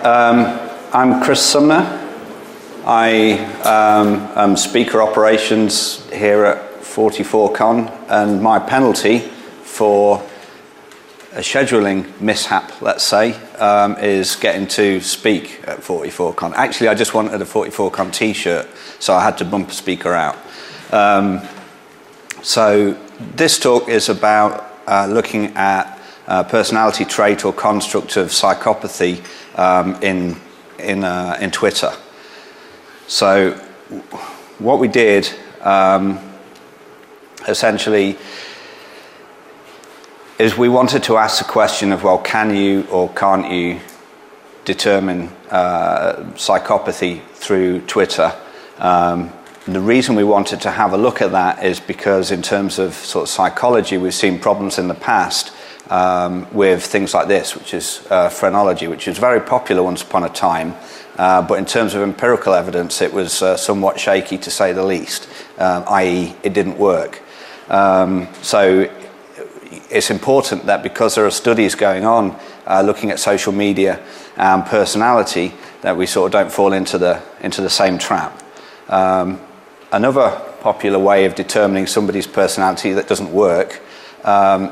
I'm Chris Sumner. I am Speaker Operations here at 44Con, and my penalty for a scheduling mishap, let's say, is getting to speak at 44Con. Actually, I just wanted a 44Con t-shirt, so I had to bump a speaker out. So this talk is about looking at personality trait or construct of psychopathy in Twitter. So what we did essentially is we wanted to ask the question of, well, can you or can't you determine psychopathy through Twitter? The reason we wanted to have a look at that is because in terms of sort of psychology, we've seen problems in the past with things like this, which is phrenology, which was very popular once upon a time, but in terms of empirical evidence, it was somewhat shaky to say the least, i.e. it didn't work. So it's important that because there are studies going on looking at social media and personality, that we sort of don't fall into the same trap. Another popular way of determining somebody's personality that doesn't work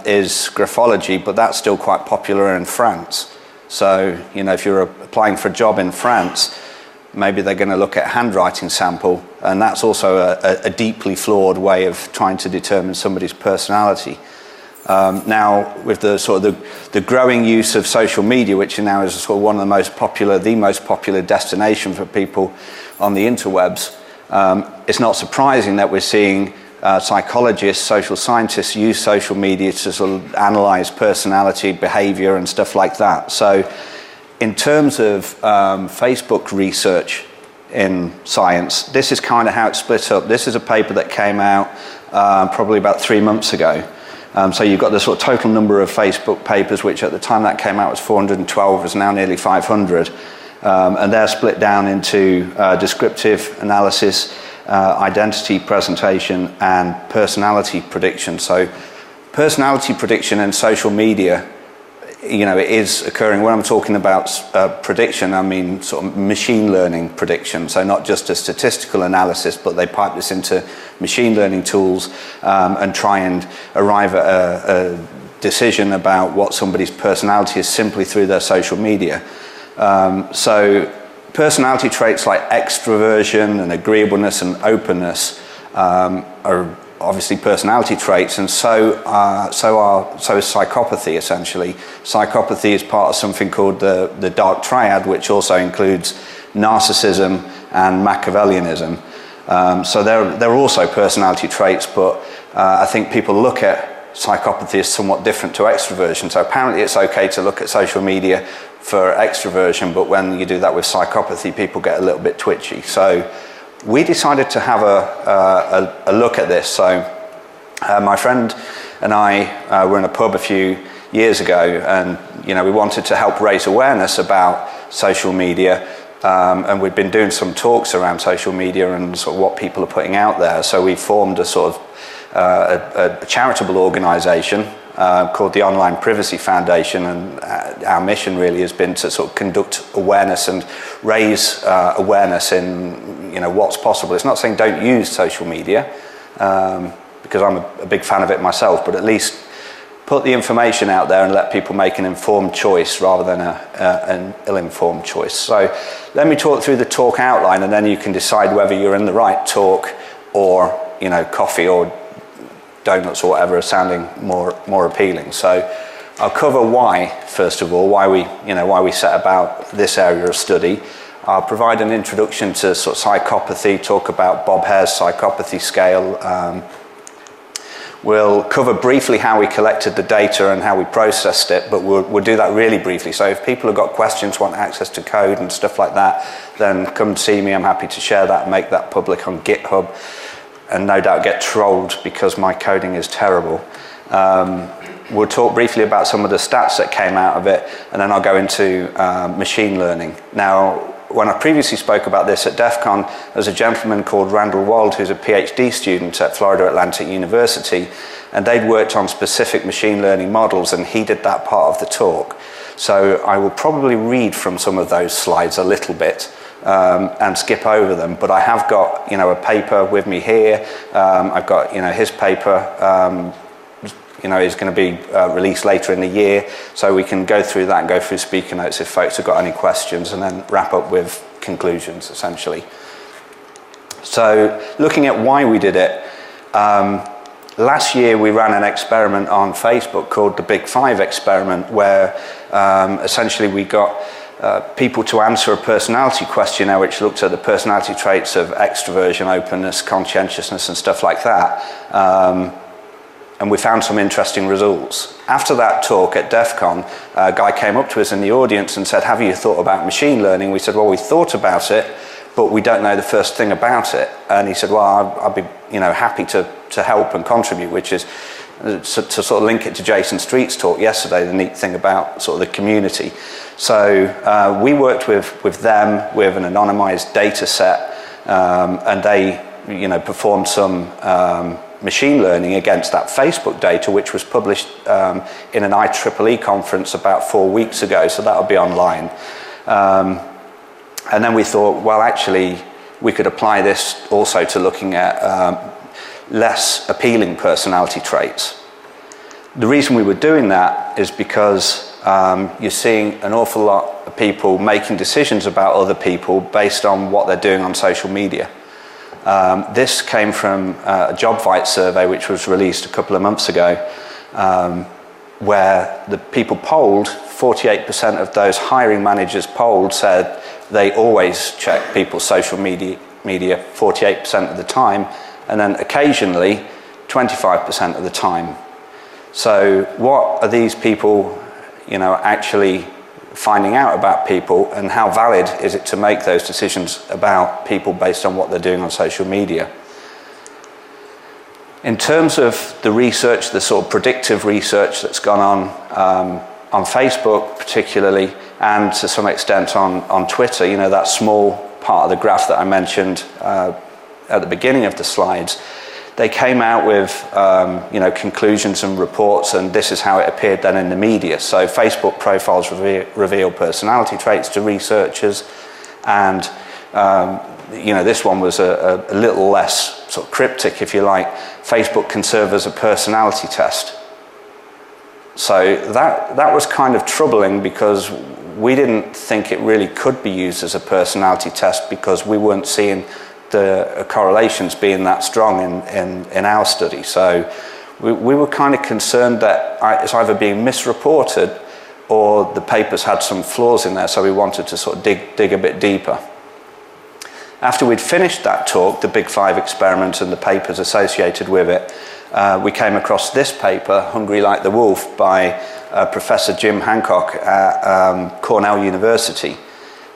is graphology, but that's still quite popular in France. So, you know, if you're applying for a job in France, maybe they're going to look at handwriting sample, and that's also a deeply flawed way of trying to determine somebody's personality. Now, with the sort of the growing use of social media, which now is sort of one of the most popular destination for people on the interwebs, it's not surprising that we're seeing psychologists, social scientists use social media to sort of analyze personality, behavior, and stuff like that. So in terms of Facebook research in science, this is kind of how it's split up. This is a paper that came out probably about 3 months ago. So you've got the sort of total number of Facebook papers, which at the time that came out was 412, is now nearly 500. And they're split down into descriptive analysis, identity presentation, and personality prediction. So personality prediction in social media, you know, it is occurring. When I'm talking about prediction, I mean sort of machine learning prediction. So not just a statistical analysis, but they pipe this into machine learning tools and try and arrive at a decision about what somebody's personality is simply through their social media. So personality traits like extroversion and agreeableness and openness are obviously personality traits, and so is psychopathy. Essentially, psychopathy is part of something called the dark triad, which also includes narcissism and Machiavellianism. So they're also personality traits, but I think people look at psychopathy as somewhat different to extroversion. So apparently it's okay to look at social media for extroversion, but when you do that with psychopathy, people get a little bit twitchy. So we decided to have a look at this. So my friend and I were in a pub a few years ago, and you know, we wanted to help raise awareness about social media, and we'd been doing some talks around social media and sort of what people are putting out there. So we formed a sort of a charitable organisation called the Online Privacy Foundation, and our mission really has been to sort of conduct awareness and raise awareness in, you know, what's possible. It's not saying don't use social media, because I'm a big fan of it myself, but at least put the information out there and let people make an informed choice rather than an ill-informed choice. So let me talk through the talk outline, and then you can decide whether you're in the right talk or, you know, coffee or donuts or whatever are sounding more appealing. So I'll cover why, first of all, why we set about this area of study. I'll provide an introduction to sort of psychopathy, talk about Bob Hare's psychopathy scale. We'll cover briefly how we collected the data and how we processed it, but we'll do that really briefly. So if people have got questions, want access to code and stuff like that, then come see me. I'm happy to share that and make that public on GitHub, and no doubt get trolled because my coding is terrible. We'll talk briefly about some of the stats that came out of it, and then I'll go into machine learning. Now, when I previously spoke about this at DEF CON, there's a gentleman called Randall Wald who's a PhD student at Florida Atlantic University, and they'd worked on specific machine learning models, and he did that part of the talk. So I will probably read from some of those slides a little bit and skip over them, but I have got, a paper with me here. I've got, his paper, is going to be released later in the year, so we can go through that and go through speaker notes if folks have got any questions, and then wrap up with conclusions, essentially. So looking at why we did it, last year we ran an experiment on Facebook called the Big 5 experiment, where essentially we got people to answer a personality questionnaire which looked at the personality traits of extroversion, openness, conscientiousness and stuff like that. And we found some interesting results. After that talk at DEF CON, a guy came up to us in the audience and said, have you thought about machine learning? We said, well, we thought about it, but we don't know the first thing about it. And he said, well, I'd be happy to help and contribute, which is to sort of link it to Jason Street's talk yesterday, the neat thing about sort of the community. So we worked with them with an anonymized data set, and they performed some machine learning against that Facebook data, which was published in an IEEE conference about 4 weeks ago, so that'll be online. And then we thought, well, actually, we could apply this also to looking at less appealing personality traits. The reason we were doing that is because you're seeing an awful lot of people making decisions about other people based on what they're doing on social media. This came from a Job Fight survey which was released a couple of months ago, where the people polled, 48% of those hiring managers polled said they always check people's social media 48% of the time, and then occasionally 25% of the time. So what are these people actually finding out about people, and how valid is it to make those decisions about people based on what they're doing on social media? In terms of the research, the sort of predictive research that's gone on Facebook particularly, and to some extent on Twitter, that small part of the graph that I mentioned at the beginning of the slides, they came out with conclusions and reports, and this is how it appeared then in the media. So Facebook profiles reveal personality traits to researchers, and this one was a little less sort of cryptic, if you like. Facebook can serve as a personality test. So that was kind of troubling, because we didn't think it really could be used as a personality test, because we weren't seeing the correlations being that strong in our study. So we were kind of concerned that it's either being misreported or the papers had some flaws in there, so we wanted to sort of dig a bit deeper. After we'd finished that talk, the Big 5 experiment and the papers associated with it, we came across this paper, Hungry Like the Wolf, by Professor Jim Hancock at Cornell University.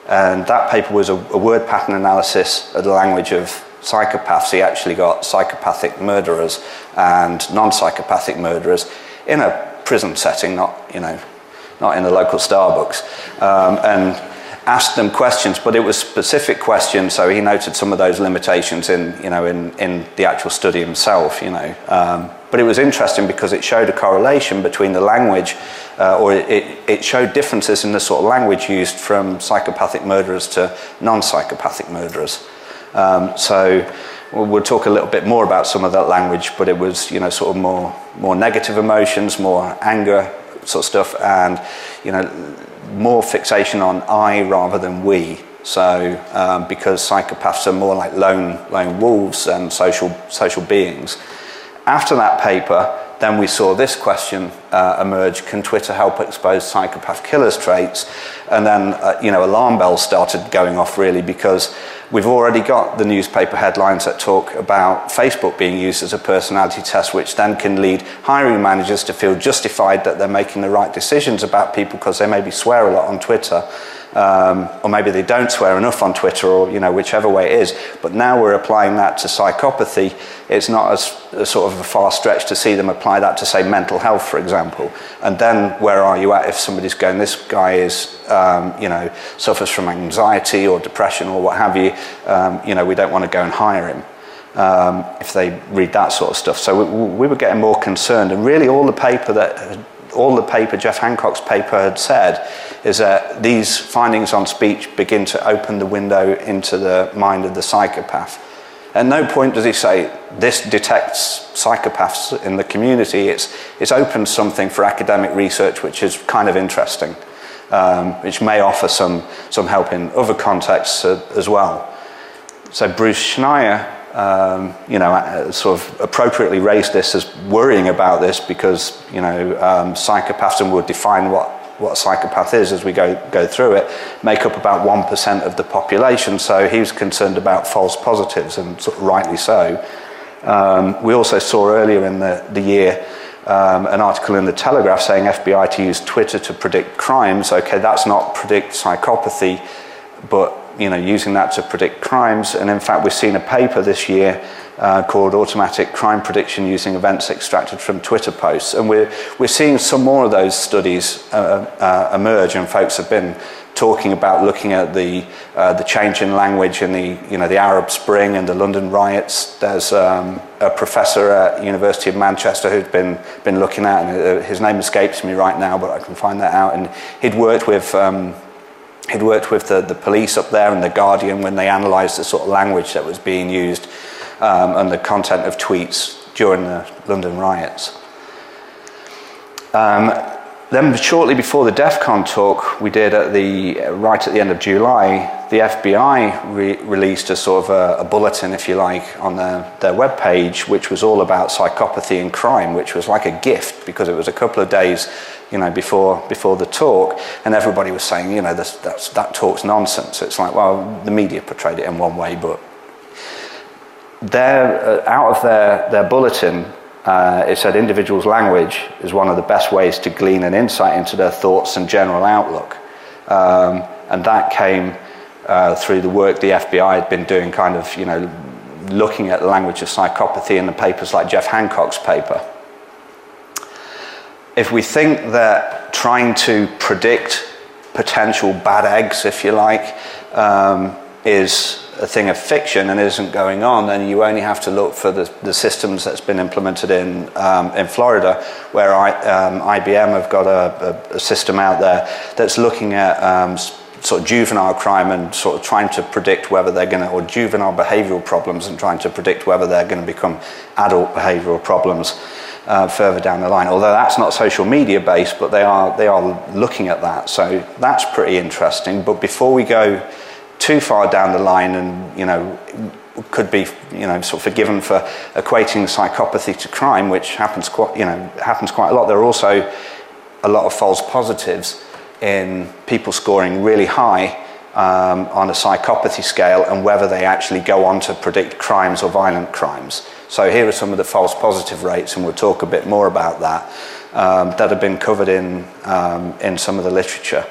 And that paper was a word pattern analysis of the language of psychopaths. He actually got psychopathic murderers and non-psychopathic murderers in a prison setting, not in the local Starbucks, and asked them questions, but it was specific questions, so he noted some of those limitations in the actual study himself, But it was interesting because it showed a correlation between the language, or it showed differences in the sort of language used from psychopathic murderers to non-psychopathic murderers. So we'll talk a little bit more about some of that language, but it was, sort of more negative emotions, more anger sort of stuff, and, more fixation on I rather than we. So because psychopaths are more like lone wolves and social beings. After that paper, then we saw this question emerge: can Twitter help expose psychopath killers' traits? And then alarm bells started going off, really, because we've already got the newspaper headlines that talk about Facebook being used as a personality test, which then can lead hiring managers to feel justified that they're making the right decisions about people because they maybe swear a lot on Twitter, or maybe they don't swear enough on Twitter, or whichever way it is. But now we're applying that to psychopathy. It's not as sort of a far stretch to see them apply that to, say, mental health, for example. And then where are you at if somebody's going, this guy is suffers from anxiety or depression or what have you, we don't want to go and hire him, if they read that sort of stuff. So we were getting more concerned, and really all all the paper, Jeff Hancock's paper, had said is that these findings on speech begin to open the window into the mind of the psychopath. At no point does he say this detects psychopaths in the community. It's opened something for academic research which is kind of interesting, which may offer some help in other contexts as well. So Bruce Schneier, sort of appropriately raised this as worrying about this because, psychopaths, and we'll define what a psychopath is as we go through it, make up about 1% of the population. So he was concerned about false positives, and sort of rightly so. We also saw earlier in the year an article in the Telegraph saying FBI to use Twitter to predict crimes. Okay, that's not predict psychopathy, but using that to predict crimes. And in fact, we've seen a paper this year called Automatic Crime Prediction Using Events Extracted from Twitter Posts. And we're seeing some more of those studies emerge, and folks have been talking about looking at the change in language in the Arab Spring and the London riots. There's a professor at University of Manchester who'd been looking at, and his name escapes me right now, but I can find that out. And he'd worked with the police up there and the Guardian when they analysed the sort of language that was being used and the content of tweets during the London riots. Then shortly before the DEF CON talk we did right at the end of July, the FBI released a sort of a bulletin, if you like, on their webpage, which was all about psychopathy and crime, which was like a gift because it was a couple of days before the talk, and everybody was saying, that talk's nonsense. It's like, well, the media portrayed it in one way, but out of their bulletin, it said individuals' language is one of the best ways to glean an insight into their thoughts and general outlook. And that came through the work the FBI had been doing, kind of, looking at the language of psychopathy in the papers like Jeff Hancock's paper. If we think that trying to predict potential bad eggs, if you like, is a thing of fiction and isn't going on, then you only have to look for the systems that's been implemented in Florida, where IBM have got a system out there that's looking at sort of juvenile crime and sort of trying to predict whether they're going to, or juvenile behavioural problems, and trying to predict whether they're going to become adult behavioural problems further down the line. Although that's not social media based, but they are looking at that. So that's pretty interesting. But before we go too far down the line and, could be, sort of forgiven for equating psychopathy to crime, which happens quite a lot. There are also a lot of false positives in people scoring really high on a psychopathy scale, and whether they actually go on to predict crimes or violent crimes. So here are some of the false positive rates, and we'll talk a bit more about that, that have been covered in some of the literature.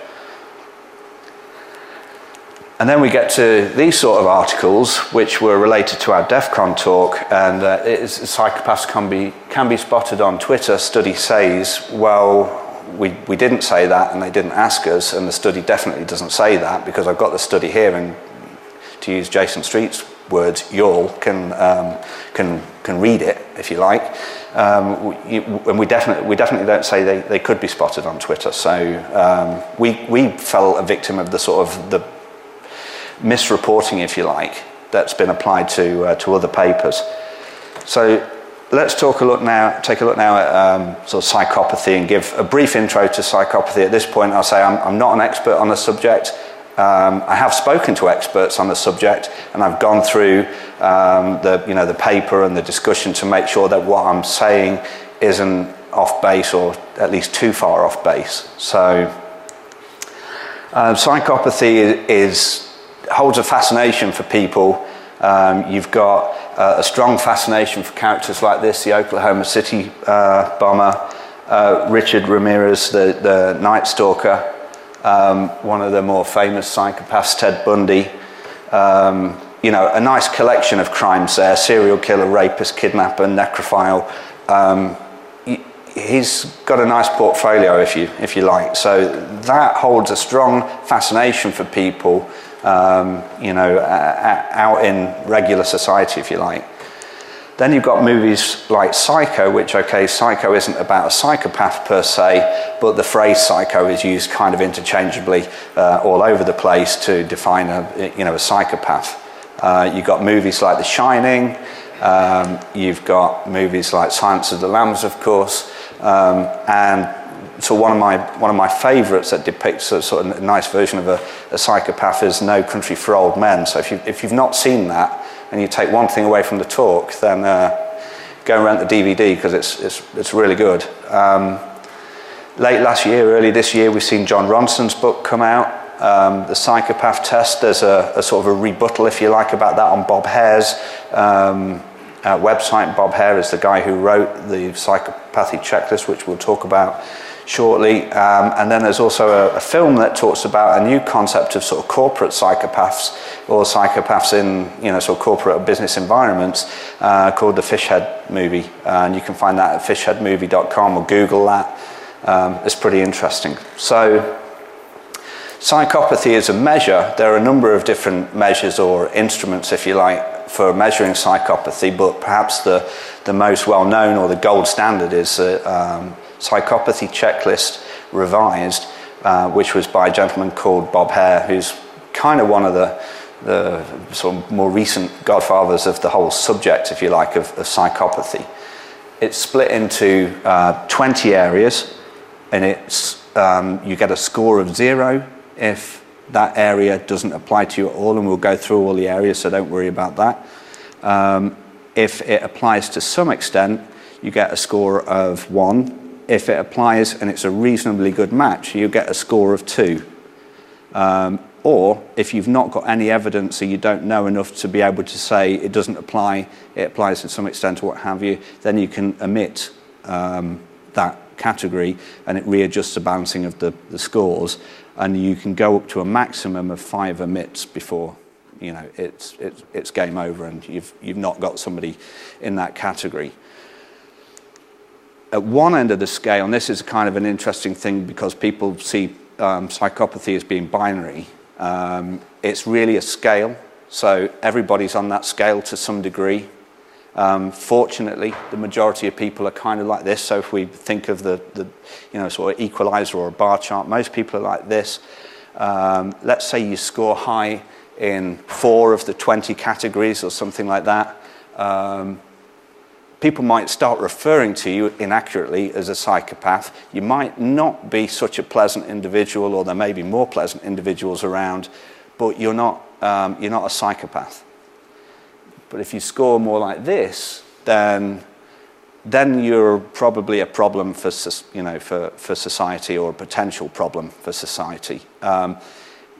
And then we get to these sort of articles, which were related to our DEF CON talk, and psychopaths can be spotted on Twitter. Study says, well, we didn't say that, and they didn't ask us, and the study definitely doesn't say that, because I've got the study here, and to use Jason Street's words, y'all can read it if you like. And we definitely don't say they could be spotted on Twitter. So we fell a victim of the sort of the misreporting, if you like, that's been applied to other papers. So let's take a look now at sort of psychopathy, and give a brief intro to psychopathy. At this point, I'll say I'm not an expert on the subject. I have spoken to experts on the subject, and I've gone through the paper and the discussion to make sure that what I'm saying isn't off base, or at least too far off base. So psychopathy holds a fascination for people. You've got a strong fascination for characters like this, the Oklahoma City bomber, Richard Ramirez, the Night Stalker, one of the more famous psychopaths, Ted Bundy. A nice collection of crimes there: serial killer, rapist, kidnapper, necrophile. He's got a nice portfolio, if you like. So that holds a strong fascination for people, out in regular society, if you like. Then you've got movies like Psycho, which, okay, Psycho isn't about a psychopath per se, but the phrase psycho is used kind of interchangeably all over the place to define a psychopath. You've got movies like The Shining, you've got movies like Silence of the Lambs, of course, and so one of my favourites that depicts a sort of nice version of a psychopath is No Country for Old Men. So if you've not seen that, and you take one thing away from the talk, then go and rent the DVD, because it's really good. Late last year, early this year, we've seen John Ronson's book come out, The Psychopath Test. There's a sort of a rebuttal, if you like, about that on Bob Hare's website. Bob Hare is the guy who wrote the Psychopathy checklist, which we'll talk about shortly. And then there's also a film that talks about a new concept of sort of corporate psychopaths, or psychopaths in sort of corporate or business environments, called the Fishhead movie. And you can find that at fishheadmovie.com, or Google that. It's pretty interesting. So psychopathy is a measure. There are a number of different measures or instruments, if you like, for measuring psychopathy, but perhaps the most well-known or the gold standard is Psychopathy Checklist Revised, which was by a gentleman called Bob Hare, who's kind of one of the sort of more recent godfathers of the whole subject, if you like, of psychopathy. It's split into 20 areas, and it's you get a score of 0 if that area doesn't apply to you at all, and we'll go through all the areas, so don't worry about that. If it applies to some extent, you get a score of 1. If it applies and it's a reasonably good match, you get a score of 2. Or if you've not got any evidence, or you don't know enough to be able to say it doesn't apply, it applies to some extent, or what have you, then you can omit that category, and it readjusts the balancing of the scores, and you can go up to a maximum of 5 omits before it's game over, and you've not got somebody in that category. At one end of the scale, and this is kind of an interesting thing because people see psychopathy as being binary, it's really a scale, so everybody's on that scale to some degree. Fortunately, the majority of people are kind of like this, so if we think of the sort of equalizer or a bar chart, most people are like this. Let's say you score high in 4 of the 20 categories or something like that. People might start referring to you inaccurately as a psychopath. You might not be such a pleasant individual, or there may be more pleasant individuals around, but you're not a psychopath. But if you score more like this, then you're probably a problem for society, or a potential problem for society.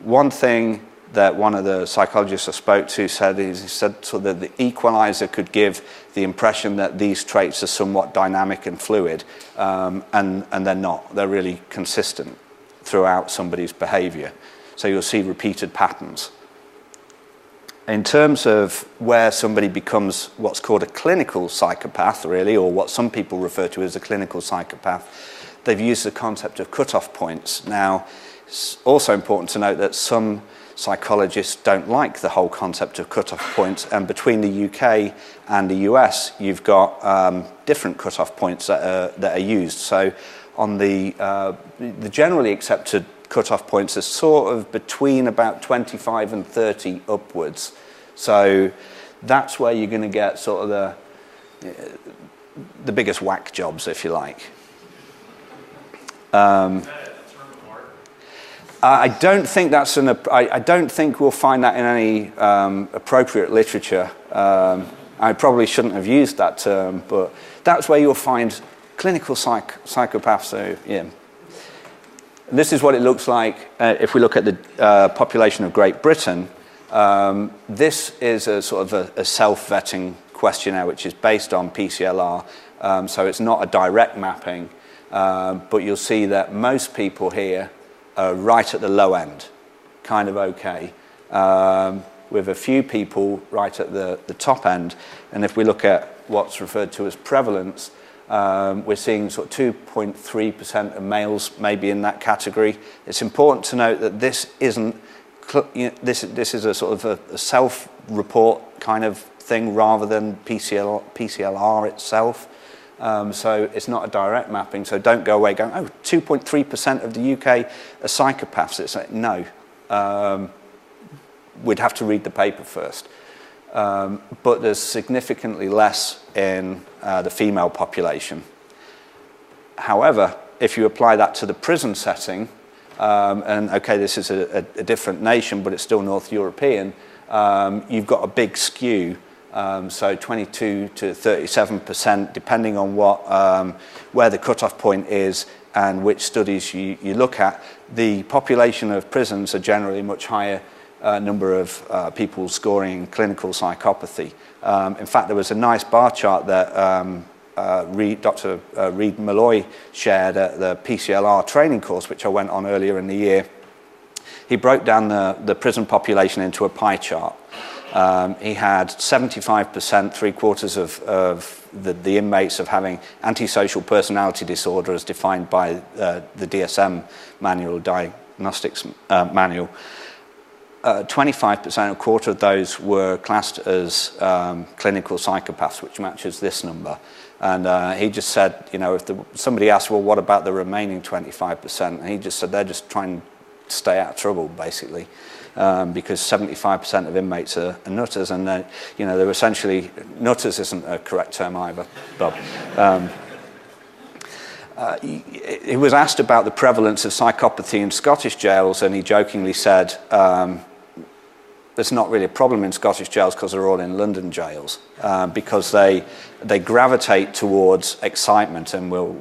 One thing that one of the psychologists I spoke to said is, he said so that the equalizer could give the impression that these traits are somewhat dynamic and fluid, and they're not. They're really consistent throughout somebody's behaviour. So you'll see repeated patterns. In terms of where somebody becomes what's called a clinical psychopath, really, or what some people refer to as a clinical psychopath, they've used the concept of cut-off points. Now, it's also important to note that some psychologists don't like the whole concept of cut-off points, and between the UK and the US, you've got different cut-off points that are used. So on the generally accepted cut-off points are sort of between about 25 and 30 upwards. So that's where you're going to get sort of the biggest whack jobs, if you like. I don't think that's I don't think we'll find that in any appropriate literature. I probably shouldn't have used that term, but that's where you'll find clinical psychopaths. So yeah. This is what it looks like if we look at the population of Great Britain. This is a sort of a self-vetting questionnaire which is based on PCLR, so it's not a direct mapping, but you'll see that most people here are right at the low end, kind of okay, with a few people right at the top end. And if we look at what's referred to as prevalence, we're seeing sort of 2.3% of males maybe in that category. It's important to note that this isn't, this is a sort of a self-report kind of thing rather than PCLR itself. So it's not a direct mapping, so don't go away going, oh, 2.3% of the UK are psychopaths. It's like, no. We'd have to read the paper first. But there's significantly less in the female population. However, if you apply that to the prison setting, and okay, this is a different nation, but it's still North European, you've got a big skew. So 22 to 37%, depending on where the cutoff point is and which studies you look at. The population of prisons are generally much higher number of people scoring clinical psychopathy. In fact, there was a nice bar chart that Dr. Reid Malloy shared at the PCLR training course, which I went on earlier in the year. He broke down the prison population into a pie chart. He had 75%, 3/4 of the inmates of having antisocial personality disorder as defined by the DSM manual, diagnostics manual. 25%, a quarter of those were classed as clinical psychopaths, which matches this number. And he just said, you know, if somebody asked, well, what about the remaining 25%? And he just said they're just trying to stay out of trouble, basically. Because 75% of inmates are nutters, and you know, they're essentially, nutters isn't a correct term either, Bob. He was asked about the prevalence of psychopathy in Scottish jails, and he jokingly said, there's not really a problem in Scottish jails because they're all in London jails, because they gravitate towards excitement, and we'll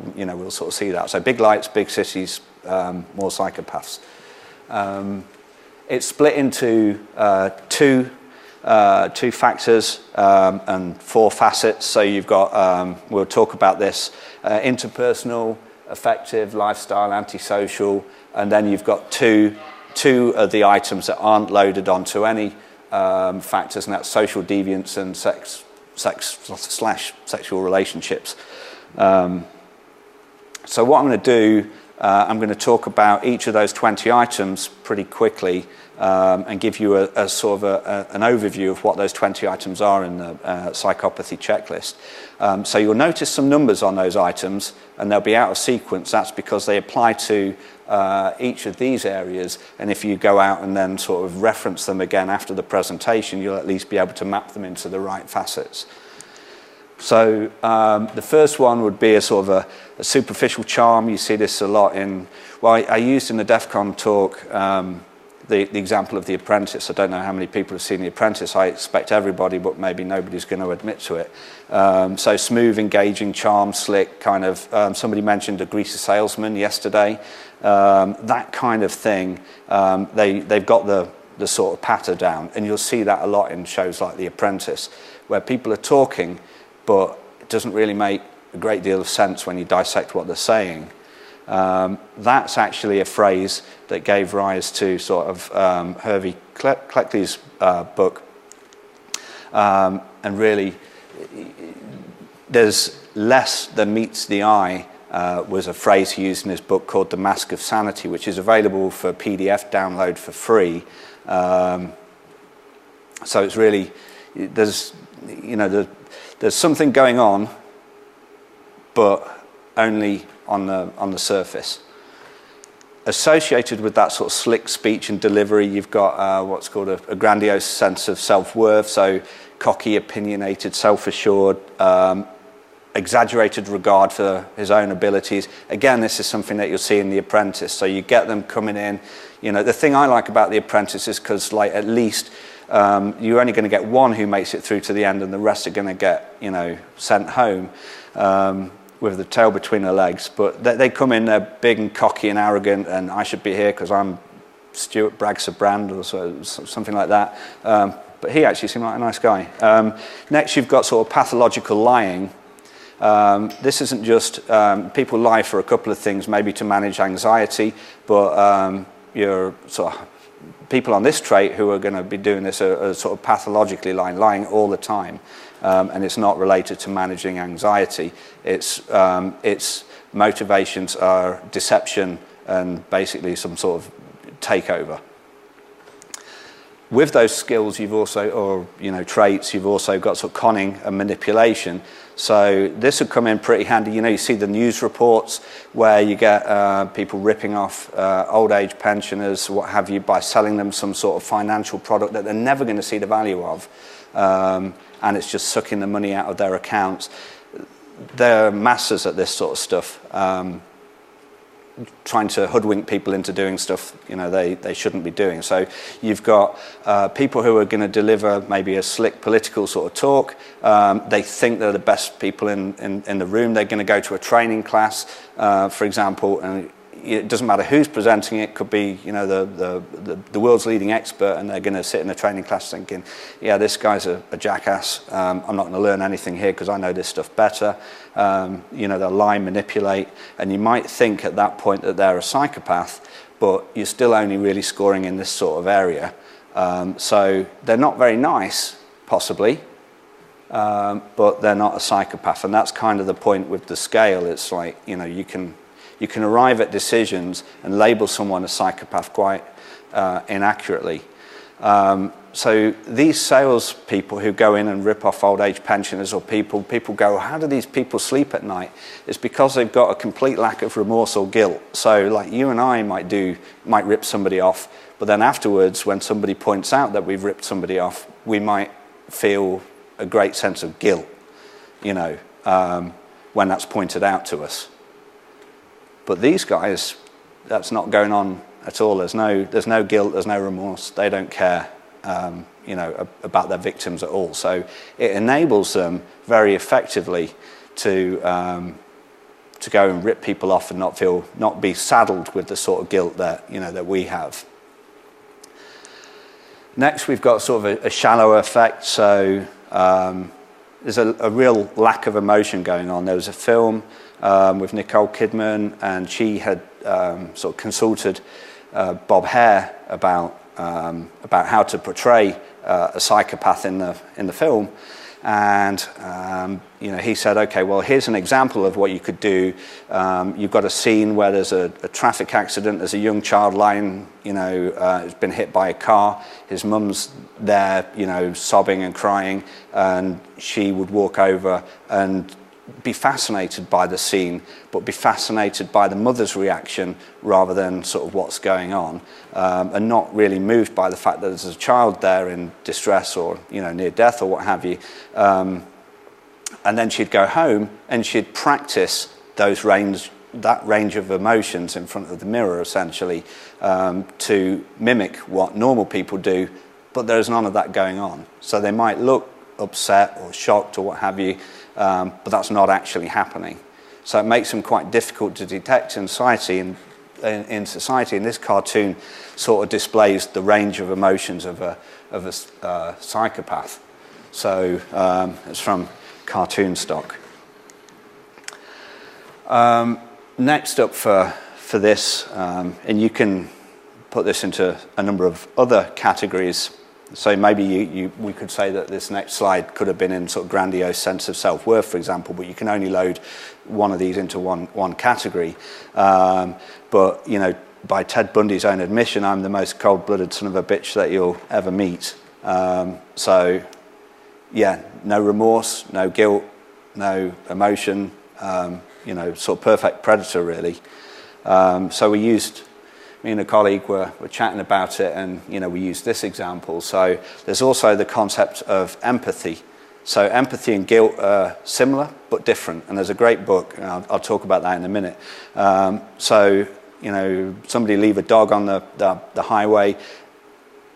sort of see that. So big lights, big cities, more psychopaths. It's split into two factors and 4 facets. So you've got, we'll talk about this, interpersonal, affective, lifestyle, antisocial, and then you've got two of the items that aren't loaded onto any factors, and that's social deviance and sex/sexual relationships. So what I'm going to do, I'm going to talk about each of those 20 items pretty quickly and give you a sort of an overview of what those 20 items are in the psychopathy checklist. So you'll notice some numbers on those items, and they'll be out of sequence. That's because they apply to each of these areas, and if you go out and then sort of reference them again after the presentation, you'll at least be able to map them into the right facets. So the first one would be a sort of a superficial charm. You see this a lot in, well, I used in the DEF CON talk the example of The Apprentice. I don't know how many people have seen The Apprentice. I expect everybody, but maybe nobody's going to admit to it. So smooth, engaging, charm, slick, kind of, somebody mentioned a greasy salesman yesterday. That kind of thing. They've got the sort of patter down, and you'll see that a lot in shows like The Apprentice, where people are talking, but it doesn't really make a great deal of sense when you dissect what they're saying. That's actually a phrase that gave rise to sort of Hervey Cleckley's book. And really, there's less than meets the eye was a phrase he used in his book called The Mask of Sanity, which is available for PDF download for free. So it's really, there's something going on, but only on the surface. Associated with that sort of slick speech and delivery, you've got what's called a grandiose sense of self-worth, so cocky, opinionated, self-assured, exaggerated regard for his own abilities. Again, this is something that you'll see in The Apprentice. So you get them coming in. You know, the thing I like about The Apprentice is because, like, at least you're only going to get one who makes it through to the end, and the rest are going to get, you know, sent home with the tail between their legs. But they come in, they're big and cocky and arrogant, and I should be here because I'm Stuart Braggs-Brand or something like that. But he actually seemed like a nice guy. Next, you've got sort of pathological lying. This isn't just people lie for a couple of things, maybe to manage anxiety, but you're sort of people on this trait who are going to be doing this are sort of pathologically lying all the time, and it's not related to managing anxiety. Its motivations are deception and basically some sort of takeover. with those skills, you've also, or traits, you've also got sort of conning and manipulation. So this would come in pretty handy. You see the news reports where you get people ripping off old age pensioners, what have you, by selling them some sort of financial product that they're never going to see the value of, and it's just sucking the money out of their accounts. They're masters at this sort of stuff. Trying to hoodwink people into doing stuff they shouldn't be doing. So you've got people who are going to deliver maybe a slick political sort of talk. They think they're the best people in the room. They're going to go to a training class, for example, and it doesn't matter who's presenting it. Could be the world's leading expert, and they're going to sit in a training class thinking, yeah, this guy's a jackass. I'm not going to learn anything here because I know this stuff better. They'll lie, manipulate, and you might think at that point that they're a psychopath, but you're still only really scoring in this sort of area. So they're not very nice, possibly, but they're not a psychopath, and that's kind of the point with the scale. It's like, you can arrive at decisions and label someone a psychopath quite inaccurately. So these salespeople who go in and rip off old age pensioners, or people go, how do these people sleep at night? It's because they've got a complete lack of remorse or guilt. So like you and I might rip somebody off, but then afterwards, when somebody points out that we've ripped somebody off, we might feel a great sense of guilt, when that's pointed out to us. But these guys, that's not going on at all. There's no guilt, there's no remorse. They don't care, about their victims at all. So it enables them very effectively to go and rip people off and not be saddled with the sort of guilt that that we have. Next, we've got sort of a shallow effect. So there's a real lack of emotion going on. There was a film with Nicole Kidman, and she had sort of consulted Bob Hare about how to portray a psychopath in the film, and he said, okay, well, here's an example of what you could do. You've got a scene where there's a traffic accident. There's a young child lying, has been hit by a car. His mum's there, sobbing and crying, and she would walk over and be fascinated by the scene, but be fascinated by the mother's reaction rather than sort of what's going on, and not really moved by the fact that there's a child there in distress or near death or what have you. And then she'd go home and she'd practice that range of emotions in front of the mirror, essentially, to mimic what normal people do, but there's none of that going on. So they might look upset or shocked or what have you, but that's not actually happening. So it makes them quite difficult to detect in society. And this cartoon sort of displays the range of emotions of a psychopath. So it's from Cartoon Stock. Next up for this, and you can put this into a number of other categories. So maybe we could say that this next slide could have been in sort of grandiose sense of self-worth, for example, but you can only load one of these into one category. But, by Ted Bundy's own admission, I'm the most cold-blooded son of a bitch that you'll ever meet. So, yeah, no remorse, no guilt, no emotion, sort of perfect predator, really. So me and a colleague were chatting about it, and we used this example. So there's also the concept of empathy. So empathy and guilt are similar but different, and there's a great book, and I'll talk about that in a minute. Somebody leave a dog on the highway.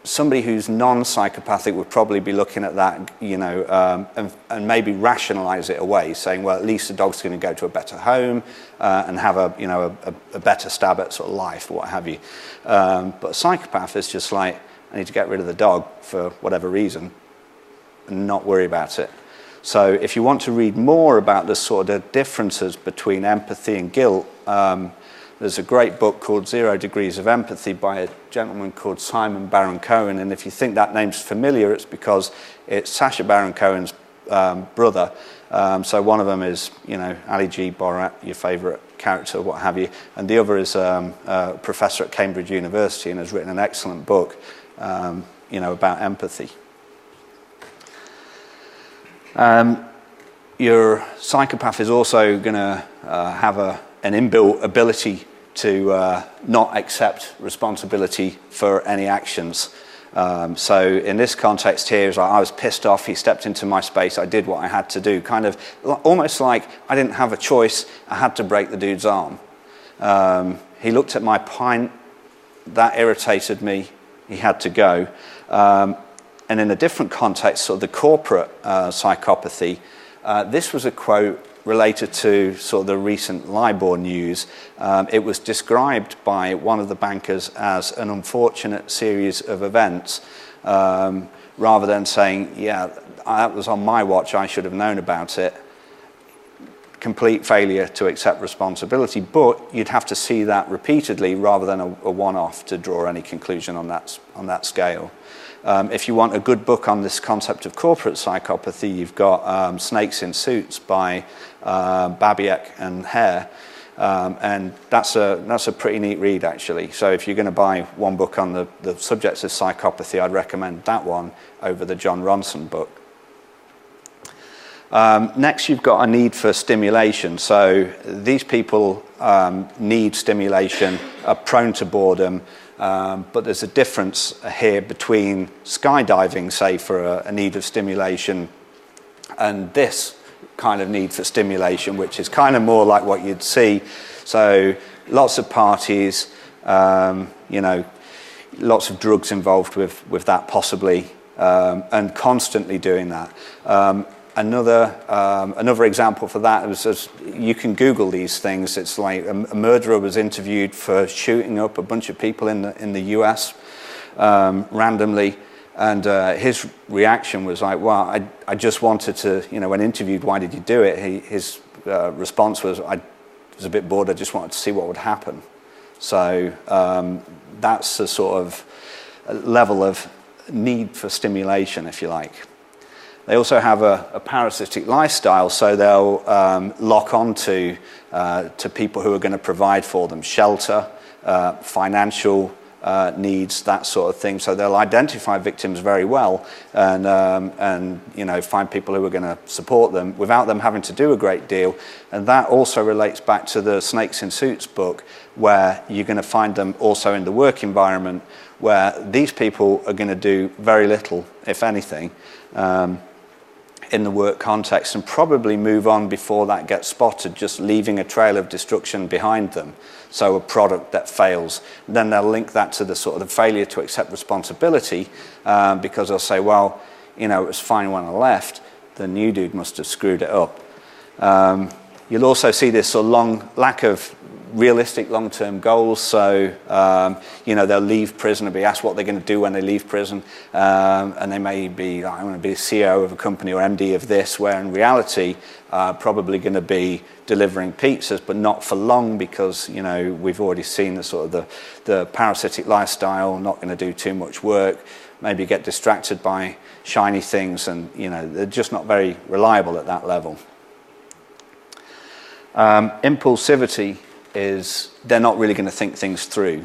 Somebody who's non-psychopathic would probably be looking at that, and maybe rationalize it away, saying, well, at least the dog's going to go to a better home and have a better stab at sort of life, what have you. But a psychopath is just like, I need to get rid of the dog for whatever reason and not worry about it. So if you want to read more about the sort of differences between empathy and guilt, there's a great book called 0 Degrees of Empathy by a gentleman called Simon Baron-Cohen, and if you think that name's familiar, it's because it's Sacha Baron Cohen's brother. So one of them is, Ali G. Borat, your favourite character, what have you, and the other is a professor at Cambridge University and has written an excellent book about empathy. Your psychopath is also going to have an inbuilt ability to not accept responsibility for any actions. So in this context here, it's like I was pissed off, he stepped into my space, I did what I had to do. Kind of almost like I didn't have a choice, I had to break the dude's arm. He looked at my pint, that irritated me, he had to go. And in a different context, sort of the corporate psychopathy, this was a quote related to sort of the recent LIBOR news. It was described by one of the bankers as an unfortunate series of events, rather than saying, yeah, that was on my watch, I should have known about it. Complete failure to accept responsibility, but you'd have to see that repeatedly rather than a one-off to draw any conclusion on that scale. If you want a good book on this concept of corporate psychopathy, you've got Snakes in Suits by Babiak and Hare, and that's a pretty neat read, actually. So if you're going to buy one book on the subjects of psychopathy, I'd recommend that one over the John Ronson book. Next, you've got a need for stimulation. So these people need stimulation, are prone to boredom, but there's a difference here between skydiving, say, for a need of stimulation, and this kind of need for stimulation, which is kind of more like what you'd see. So lots of parties, lots of drugs involved with that possibly, and constantly doing that. Another example for that was, you can Google these things. It's like a murderer was interviewed for shooting up a bunch of people in the US randomly, and his reaction was like, well, I just wanted to, when interviewed, why did you do it? His response was, I was a bit bored, I just wanted to see what would happen. So that's a sort of level of need for stimulation, if you like. They also have a parasitic lifestyle, so they'll lock onto to people who are going to provide for them shelter, financial needs, that sort of thing. So they'll identify victims very well and find people who are going to support them without them having to do a great deal. And that also relates back to the Snakes in Suits book, where you're going to find them also in the work environment, where these people are going to do very little, if anything, in the work context, and probably move on before that gets spotted, just leaving a trail of destruction behind them. So a product that fails, then they'll link that to the sort of the failure to accept responsibility, because they'll say, well, it was fine when I left, the new dude must have screwed it up. You'll also see this sort of lack of realistic long-term goals. So they'll leave prison and be asked what they're going to do when they leave prison, and they may be, I want to be the CEO of a company or MD of this, where in reality probably going to be delivering pizzas, but not for long, because we've already seen the sort of the parasitic lifestyle, not going to do too much work, maybe get distracted by shiny things, and they're just not very reliable at that level. Impulsivity is they're not really going to think things through.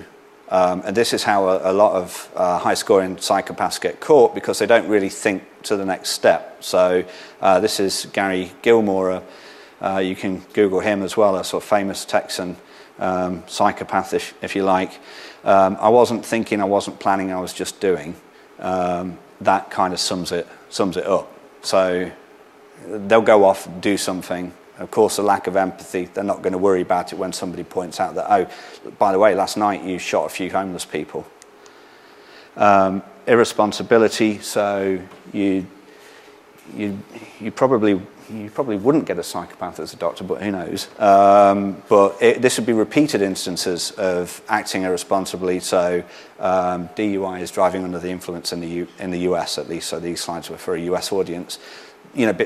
And this is how a lot of high-scoring psychopaths get caught, because they don't really think to the next step. So this is Gary Gilmore. You can Google him as well, a sort of famous Texan psychopath, if you like. I wasn't thinking, I wasn't planning, I was just doing. That kind of sums it up. So they'll go off, do something. Of course, a lack of empathy, they're not going to worry about it when somebody points out that, oh, by the way, last night you shot a few homeless people. Irresponsibility, so you probably wouldn't get a psychopath as a doctor, but who knows. But this would be repeated instances of acting irresponsibly. So DUI is driving under the influence in the US, at least. So these slides were for a US audience.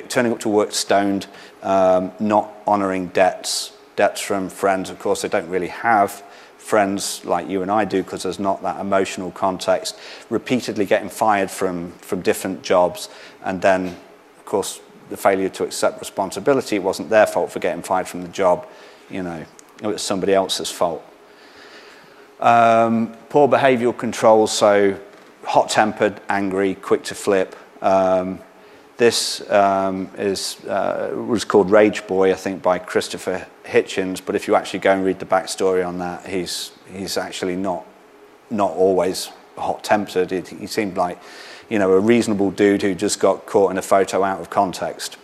Turning up to work stoned, not honouring debts from friends. Of course, they don't really have friends like you and I do, because there's not that emotional context. Repeatedly getting fired from different jobs, and then, of course, the failure to accept responsibility. It wasn't their fault for getting fired from the job. It was somebody else's fault. Poor behavioural control, so hot-tempered, angry, quick to flip. This was called Rage Boy, I think, by Christopher Hitchens. But if you actually go and read the backstory on that, he's actually not always hot-tempered. He seemed like, you know, a reasonable dude who just got caught in a photo out of context,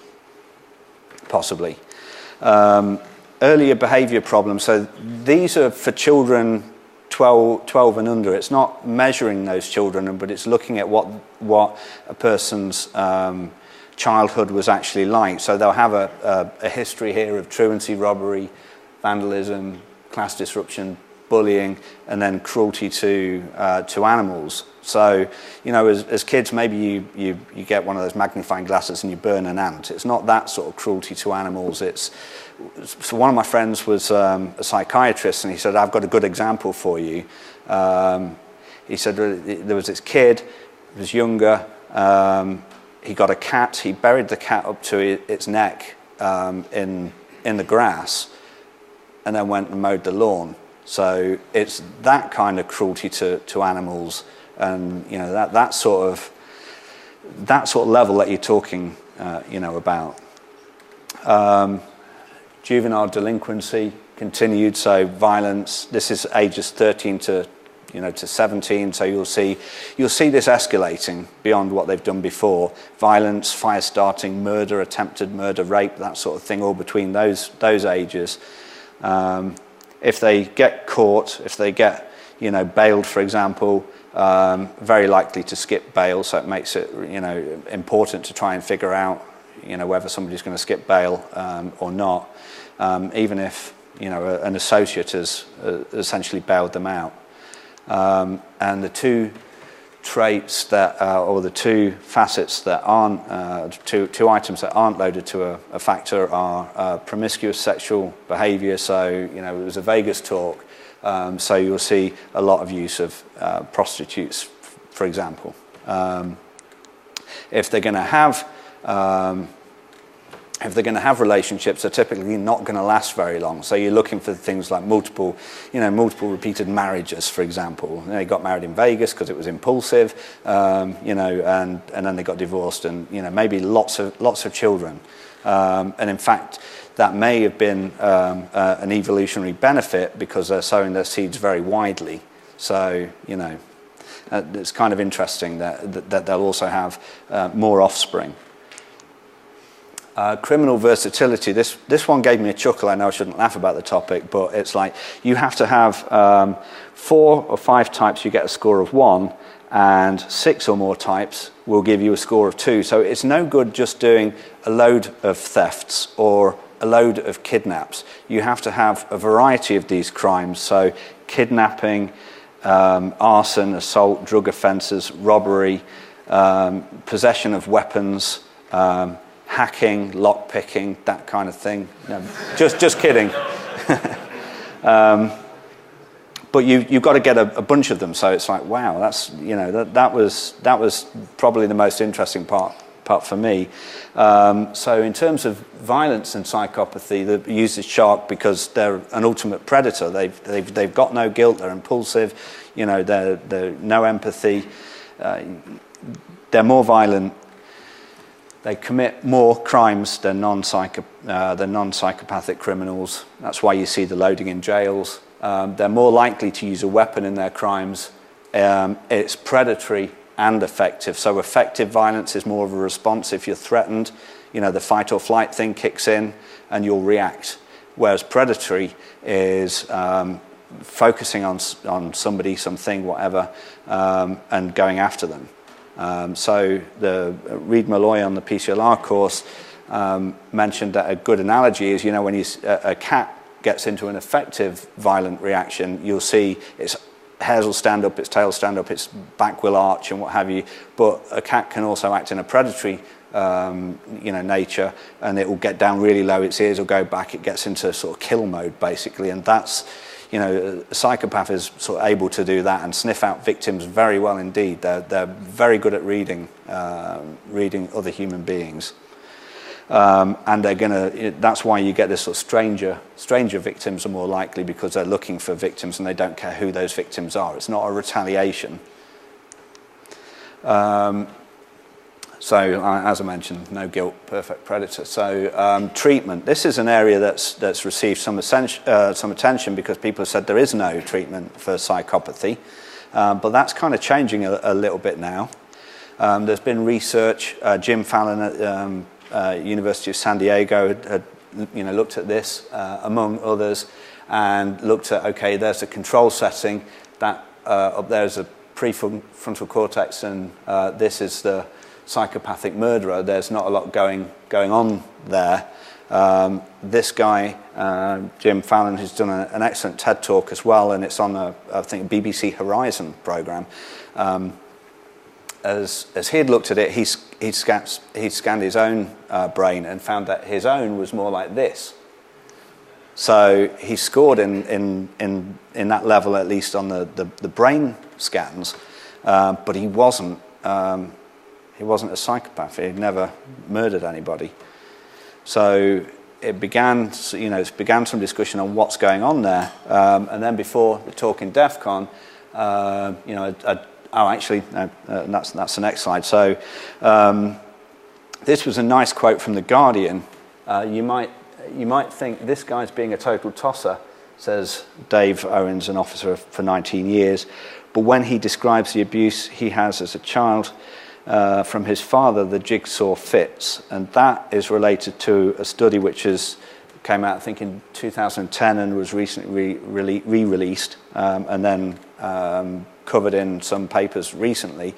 possibly. Earlier behaviour problems. So these are for children 12 and under. It's not measuring those children, but it's looking at what a person's childhood was actually like. So they'll have a history here of truancy, robbery, vandalism, class disruption, bullying, and then cruelty to animals. So, you know, as kids, maybe you get one of those magnifying glasses and you burn an ant. It's not that sort of cruelty to animals. So one of my friends was a psychiatrist, and he said, I've got a good example for you. He said there was this kid, he was younger, he got a cat, he buried the cat up to its neck in the grass, and then went and mowed the lawn. So it's that kind of cruelty to animals, and you know that sort of level that you're talking, you know, about. Juvenile delinquency continued, so violence. This is ages 13 to 17. So you'll see this escalating beyond what they've done before. Violence, fire starting, murder, attempted murder, rape, that sort of thing, all between those ages. If they get caught, if they get, you know, bailed, for example, very likely to skip bail. So it makes it, you know, important to try and figure out, you know, whether somebody's going to skip bail or not, even if, you know, an associate has essentially bailed them out. And the two traits that, or the two facets that aren't, two items that aren't loaded to a factor are promiscuous sexual behaviour. So, you know, it was a Vegas talk, so you'll see a lot of use of prostitutes, for example. If they're going to have relationships, they're typically not going to last very long. So you're looking for things like multiple repeated marriages, for example. They got married in Vegas because it was impulsive, you know, and then they got divorced, and, you know, maybe lots of children. And in fact, that may have been an evolutionary benefit because they're sowing their seeds very widely. So, you know, it's kind of interesting that they'll also have more offspring. Criminal versatility. This one gave me a chuckle. I know I shouldn't laugh about the topic, but it's like you have to have 4 or 5 types, you get a score of 1, and 6 or more types will give you a score of 2. So it's no good just doing a load of thefts or a load of kidnaps. You have to have a variety of these crimes. So kidnapping, arson, assault, drug offences, robbery, possession of weapons, hacking, lockpicking, that kind of thing. No, just kidding. But you've got to get a bunch of them. So it's like, wow, that's, you know, that was probably the most interesting part for me. So in terms of violence and psychopathy, they use the shark because they're an ultimate predator. They've got no guilt. They're impulsive. You know, they're no empathy. They're more violent. They commit more crimes than non-psychopathic criminals. That's why you see the loading in jails. They're more likely to use a weapon in their crimes. It's predatory and effective. So effective violence is more of a response. If you're threatened, you know, the fight or flight thing kicks in and you'll react. Whereas predatory is focusing on somebody, something, whatever, and going after them. So the Reed Malloy on the PCLR course mentioned that a good analogy is, you know, when a cat gets into an effective violent reaction, you'll see its hairs will stand up, its tail will stand up, its back will arch and what have you. But a cat can also act in a predatory nature, and it will get down really low, its ears will go back, it gets into sort of kill mode basically, and that's, you know, a psychopath is sort of able to do that and sniff out victims very well indeed. They're very good at reading other human beings. And that's why you get this sort of stranger victims are more likely, because they're looking for victims and they don't care who those victims are. It's not a retaliation. So, as I mentioned, no guilt, perfect predator. So, treatment. This is an area that's received some attention because people have said there is no treatment for psychopathy, but that's kind of changing a little bit now. There's been research. Jim Fallon at University of San Diego had looked at this among others, and looked at, okay, there's a control setting that up there is a prefrontal cortex, and this is the psychopathic murderer. There's not a lot going on there. This guy, Jim Fallon, who's done an excellent TED talk as well, and it's on I think BBC Horizon program. As he had looked at it, he'd scanned his own brain and found that his own was more like this. So he scored in that level, at least on the brain scans, but he wasn't a psychopath. He'd never murdered anybody. So it began some discussion on what's going on there. And then before the talk in DEF CON, that's the next slide. So this was a nice quote from The Guardian. You might think this guy's being a total tosser, says Dave Owens, an officer for 19 years. But when he describes the abuse he has as a child from his father, the jigsaw fits. And that is related to a study which came out, I think, in 2010 and was recently re-released and then covered in some papers recently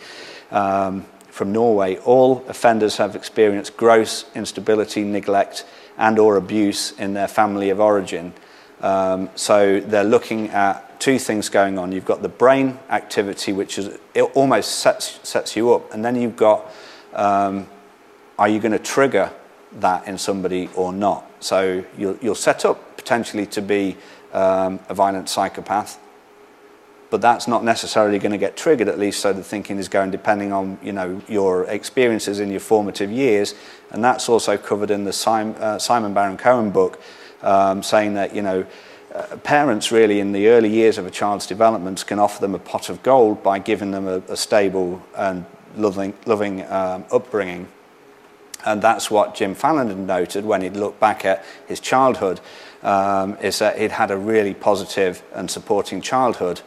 from Norway. All offenders have experienced gross instability, neglect, and or abuse in their family of origin. So they're looking at two things going on. You've got the brain activity, which it almost sets you up, and then you've got are you going to trigger that in somebody or not? So you'll set up potentially to be a violent psychopath, but that's not necessarily going to get triggered, at least so the thinking is going, depending on your experiences in your formative years. And that's also covered in the Simon Baron-Cohen book, saying that parents really in the early years of a child's development can offer them a pot of gold by giving them a stable and loving upbringing. And that's what Jim Fallon had noted when he'd looked back at his childhood, is that he'd had a really positive and supporting childhood.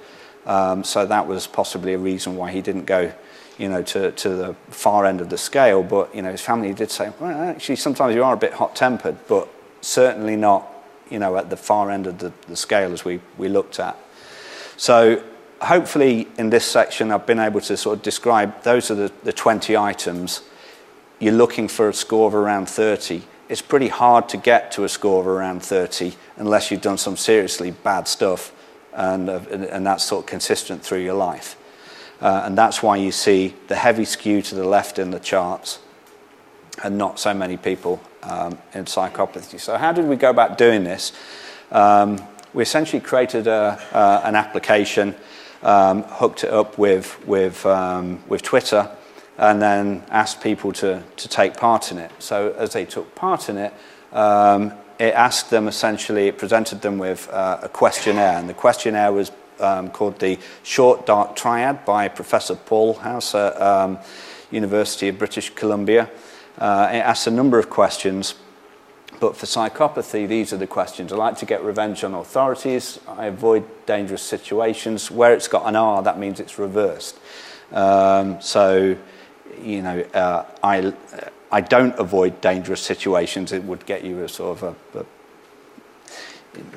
So that was possibly a reason why he didn't go, to the far end of the scale. But, his family did say, well, actually, sometimes you are a bit hot-tempered, but certainly not, at the far end of the scale as we looked at. So hopefully in this section I've been able to sort of describe, those are the 20 items. You're looking for a score of around 30. It's pretty hard to get to a score of around 30 unless you've done some seriously bad stuff, and that's sort of consistent through your life. And that's why you see the heavy skew to the left in the charts and not so many people in psychopathy. So how did we go about doing this? We essentially created an application, hooked it up with Twitter, and then asked people to take part in it. So as they took part in it, it asked them essentially, it presented them with a questionnaire, and the questionnaire was called the Short Dark Triad by Professor Paul House at University of British Columbia. It asks a number of questions, but for psychopathy, these are the questions. I like to get revenge on authorities. I avoid dangerous situations. Where it's got an R, that means it's reversed. I don't avoid dangerous situations. It would get you a sort of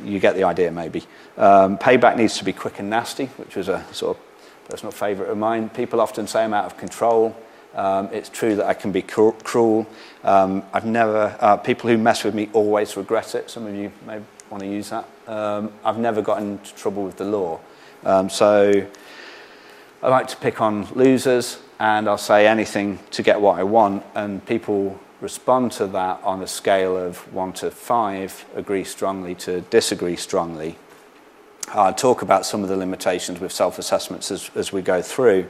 you get the idea maybe. Payback needs to be quick and nasty, which was a sort of personal favourite of mine. People often say I'm out of control. It's true that I can be cruel. I've never, people who mess with me always regret it. Some of you may want to use that. I've never got into trouble with the law. So I like to pick on losers, and I'll say anything to get what I want, and people respond to that on a scale of 1 to 5, agree strongly to disagree strongly. I'll talk about some of the limitations with self-assessments as we go through.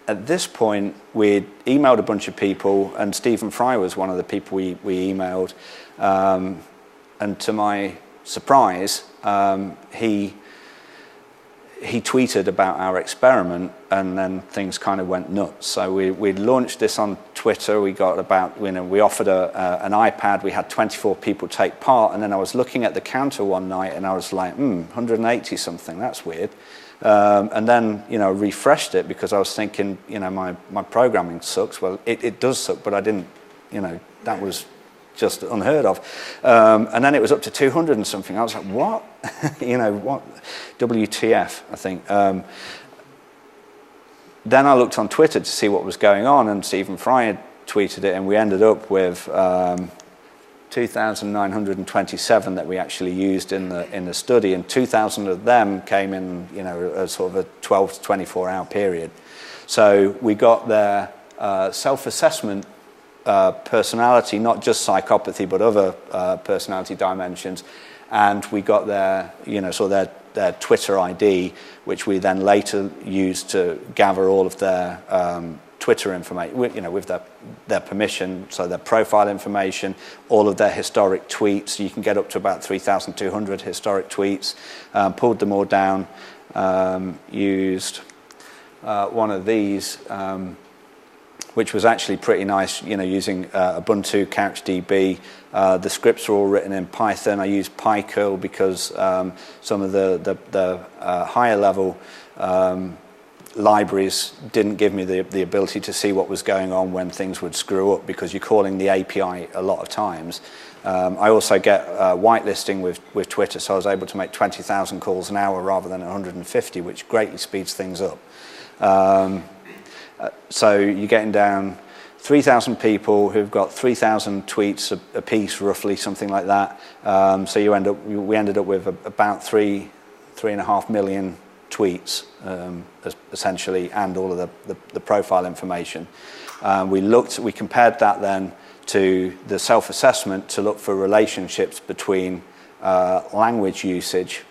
At this point, we'd emailed a bunch of people, and Stephen Fry was one of the people we emailed. And to my surprise, he he tweeted about our experiment, and then things kind of went nuts. So we launched this on Twitter. We got about, we offered an iPad. We had 24 people take part, and then I was looking at the counter one night, and I was like, 180 something. That's weird. And then, refreshed it because I was thinking, my programming sucks. Well, it does suck, but I didn't, that was just unheard of. And then it was up to 200 and something. I was like, what? What? WTF, I think. Then I looked on Twitter to see what was going on, and Stephen Fry had tweeted it, and we ended up with 2,927 that we actually used in the study, and 2,000 of them came in, a sort of a 12 to 24 hour period. So we got their self-assessment personality, not just psychopathy, but other personality dimensions, and we got their, their Twitter ID, which we then later used to gather all of their Twitter information, with their permission, so their profile information, all of their historic tweets. You can get up to about 3,200 historic tweets. Pulled them all down, used one of these, which was actually pretty nice, using Ubuntu, CouchDB. The scripts are all written in Python. I used PyCurl because some of the higher level libraries didn't give me the ability to see what was going on when things would screw up, because you're calling the API a lot of times. I also get whitelisting with Twitter, so I was able to make 20,000 calls an hour rather than 150, which greatly speeds things up. So you're getting down 3,000 people who've got 3,000 tweets a piece, roughly, something like that. So we ended up with about 3.5 million tweets, essentially, and all of the profile information. We compared that then to the self-assessment to look for relationships between language usage,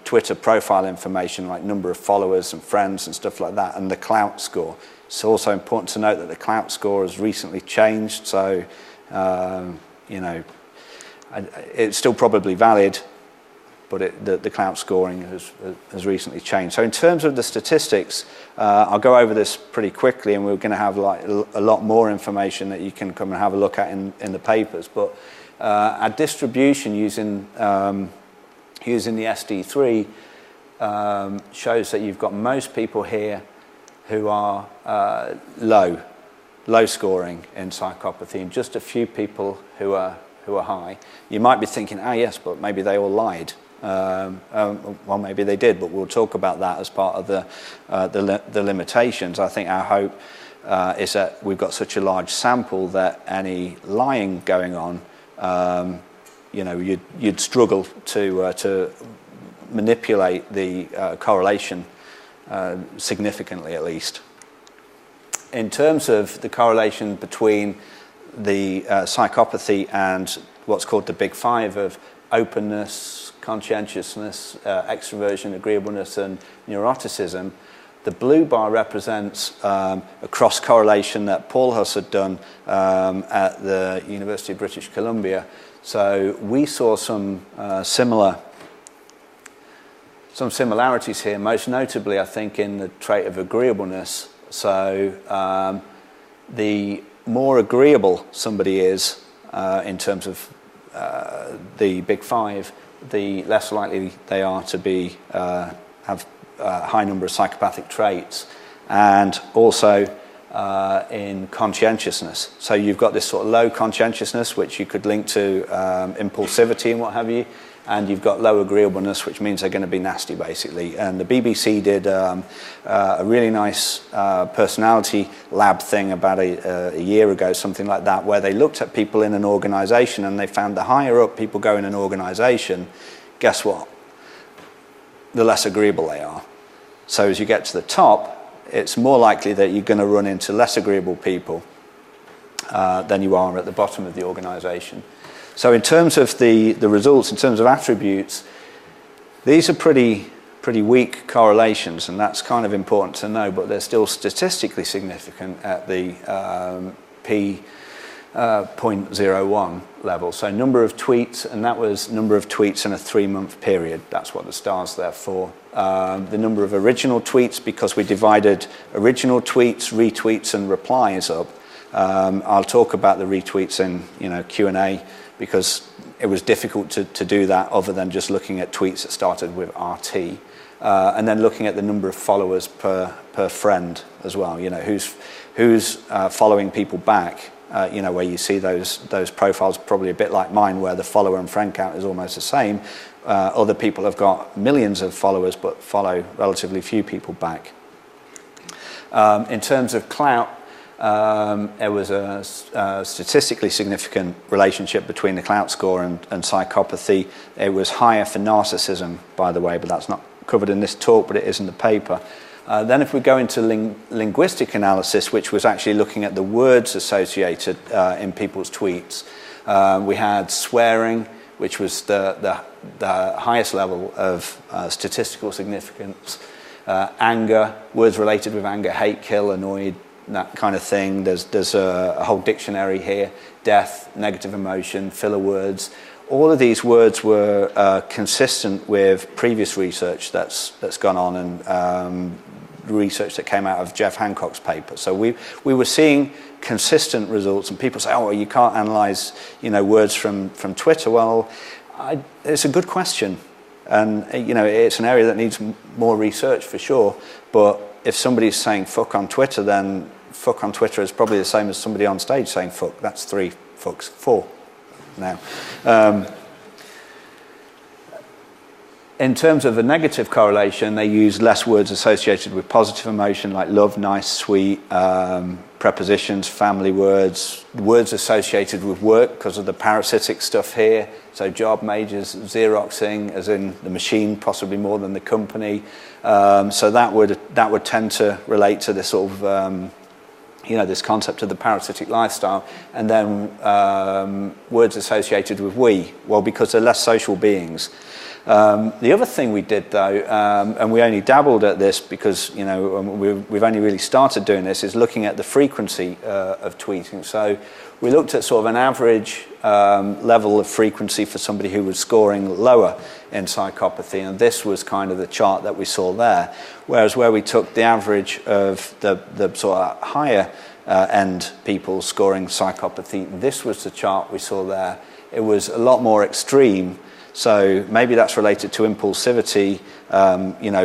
Twitter profile information like number of followers and friends and stuff like that, and the clout score. It's also important to note that the clout score has recently changed, so it's still probably valid, but the clout scoring has recently changed. So in terms of the statistics, I'll go over this pretty quickly, and we're going to have a lot more information that you can come and have a look at in the papers. But our distribution using the SD3 shows that you've got most people here who are low scoring in psychopathy, and just a few people who are high. You might be thinking, yes, but maybe they all lied. Well, maybe they did, but we'll talk about that as part of the limitations. I think our hope is that we've got such a large sample that any lying going on, you'd struggle to manipulate the correlation significantly, at least. In terms of the correlation between the psychopathy and what's called the Big Five of openness, conscientiousness, extroversion, agreeableness, and neuroticism, the blue bar represents a cross-correlation that Paul Huss had done at the University of British Columbia. So we saw some similarities here, most notably, I think, in the trait of agreeableness. So the more agreeable somebody is in terms of the Big Five, the less likely they are to be have a high number of psychopathic traits, and also in conscientiousness. So you've got this sort of low conscientiousness, which you could link to impulsivity and what have you, and you've got low agreeableness, which means they're going to be nasty, basically. And the BBC did a really nice personality lab thing about a year ago, something like that, where they looked at people in an organisation, and they found the higher up people go in an organisation, guess what? The less agreeable they are. So as you get to the top, it's more likely that you're going to run into less agreeable people than you are at the bottom of the organisation. So in terms of the results, in terms of attributes, these are pretty weak correlations, and that's kind of important to know, but they're still statistically significant at the p 0.01 level. So number of tweets, and that was number of tweets in a 3-month period. That's what the star's there for. The number of original tweets, because we divided original tweets, retweets, and replies up. I'll talk about the retweets in Q&A, because it was difficult to do that other than just looking at tweets that started with RT. And then looking at the number of followers per friend as well. Who's following people back. Where you see those profiles, probably a bit like mine, where the follower and friend count is almost the same. Other people have got millions of followers but follow relatively few people back. In terms of clout, there was a statistically significant relationship between the clout score and psychopathy. It was higher for narcissism, by the way, but that's not covered in this talk, but it is in the paper. Then if we go into linguistic analysis, which was actually looking at the words associated in people's tweets, we had swearing, which was the highest level of statistical significance, anger, words related with anger, hate, kill, annoyed, that kind of thing. There's a whole dictionary here, death, negative emotion, filler words. All of these words were consistent with previous research that's gone on, and research that came out of Jeff Hancock's paper. So we were seeing consistent results, and people say, oh, well, you can't analyze words from Twitter. Well, it's a good question, and it's an area that needs more research for sure. But if somebody's saying fuck on Twitter, then fuck on Twitter is probably the same as somebody on stage saying fuck. That's 3 fucks, 4 now. In terms of a negative correlation, they use less words associated with positive emotion, like love, nice, sweet, prepositions, family words, words associated with work because of the parasitic stuff here. So job, majors, Xeroxing, as in the machine, possibly more than the company. So that would tend to relate to this sort of this concept of the parasitic lifestyle. And then words associated with we, well, because they're less social beings. The other thing we did, though, and we only dabbled at this because we've only really started doing this, is looking at the frequency of tweeting. So we looked at sort of an average level of frequency for somebody who was scoring lower in psychopathy, and this was kind of the chart that we saw there. Whereas where we took the average of the sort of higher end people scoring psychopathy, this was the chart we saw there. It was a lot more extreme. So maybe that's related to impulsivity,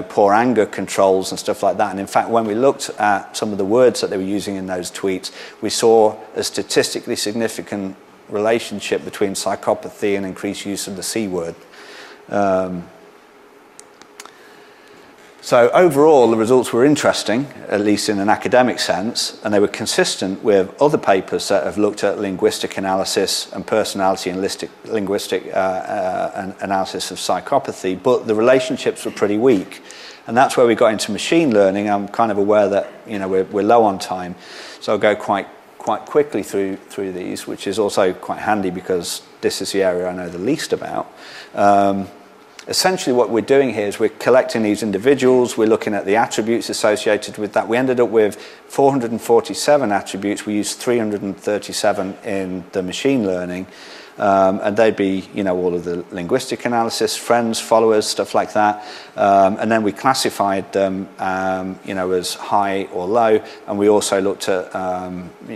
poor anger controls and stuff like that. And in fact, when we looked at some of the words that they were using in those tweets, we saw a statistically significant relationship between psychopathy and increased use of the C word. So overall, the results were interesting, at least in an academic sense, and they were consistent with other papers that have looked at linguistic analysis and personality and linguistic analysis of psychopathy, but the relationships were pretty weak. And that's where we got into machine learning. I'm kind of aware that we're low on time, so I'll go quite quickly through these, which is also quite handy because this is the area I know the least about. Essentially what we're doing here is we're collecting these individuals, we're looking at the attributes associated with that. We ended up with 447 attributes. We used 337 in the machine learning. And they'd be, all of the linguistic analysis, friends, followers, stuff like that. And then we classified them, as high or low. And we also looked at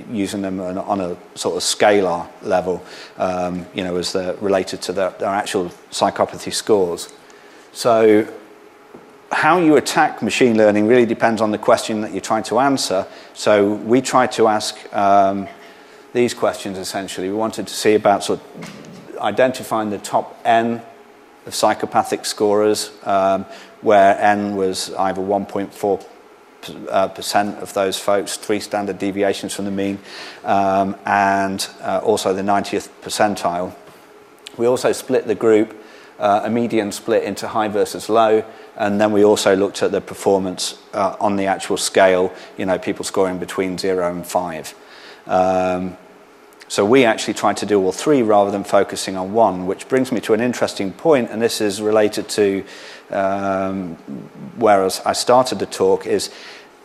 using them on a sort of scalar level, as they're related to their actual psychopathy scores. So how you attack machine learning really depends on the question that you're trying to answer. So we tried to ask these questions, essentially. We wanted to see about sort of identifying the top N of psychopathic scorers, where N was either 1.4% of those folks, 3 standard deviations from the mean, and also the 90th percentile. We also split the group, a median split, into high versus low, and then we also looked at the performance on the actual scale, people scoring between 0 and 5. So we actually tried to do all 3 rather than focusing on 1, which brings me to an interesting point, and this is related to where I started the talk, is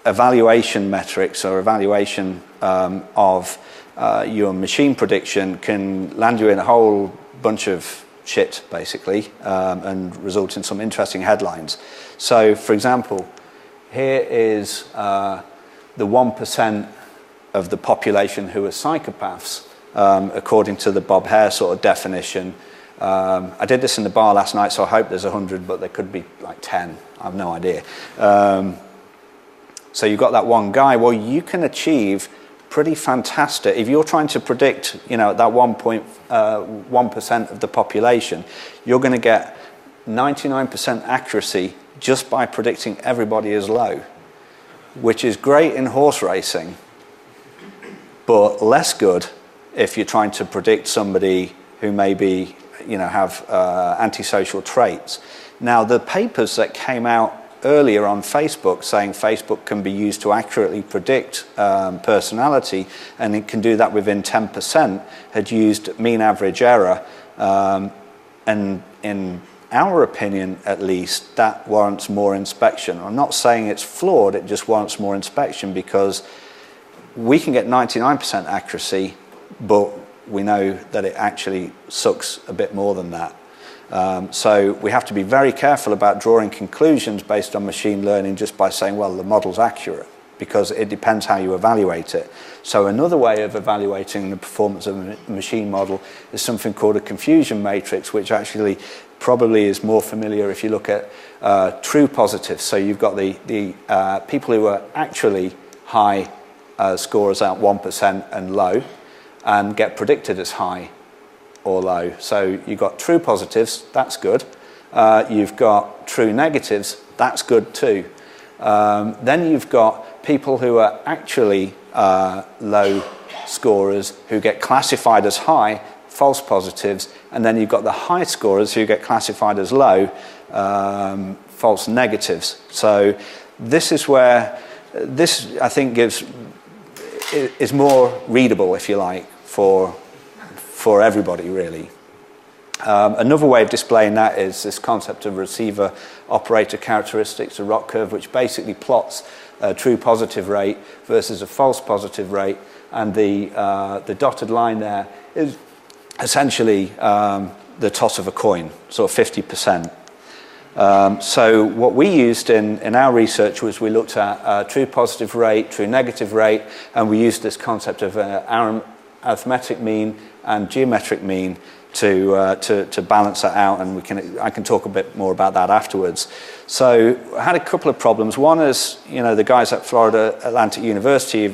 evaluation metrics or evaluation of your machine prediction can land you in a whole bunch of shit, basically, and result in some interesting headlines. So, for example, here is the 1% of the population who are psychopaths, according to the Bob Hare sort of definition. I did this in the bar last night, so I hope there's 100, but there could be like 10. I have no idea. So you've got that one guy. Well, you can achieve pretty fantastic. If you're trying to predict, that 1.1% of the population, you're going to get 99% accuracy just by predicting everybody is low, which is great in horse racing, but less good if you're trying to predict somebody who maybe, have antisocial traits. Now, the papers that came out earlier on Facebook saying Facebook can be used to accurately predict personality, and it can do that within 10%, had used mean average error, and in our opinion, at least, that warrants more inspection. I'm not saying it's flawed, it just warrants more inspection, because we can get 99% accuracy, but we know that it actually sucks a bit more than that. So we have to be very careful about drawing conclusions based on machine learning just by saying, well, the model's accurate, because it depends how you evaluate it. So another way of evaluating the performance of a machine model is something called a confusion matrix, which actually probably is more familiar if you look at true positives. So you've got the people who are actually high scores out 1% and low, and get predicted as high or low. So you've got true positives, that's good. You've got true negatives, that's good too. Then you've got people who are actually low scorers who get classified as high, false positives, and then you've got the high scorers who get classified as low, false negatives. So this is where this, I think, is more readable, if you like, for everybody, really. Another way of displaying that is this concept of receiver operator characteristics, a ROC curve, which basically plots a true positive rate versus a false positive rate, and the dotted line there is essentially the toss of a coin, sort of 50%. So what we used in our research was we looked at true positive rate, true negative rate, and we used this concept of arithmetic mean and geometric mean to balance that out, and I can talk a bit more about that afterwards. So I had a couple of problems. One is, the guys at Florida Atlantic University,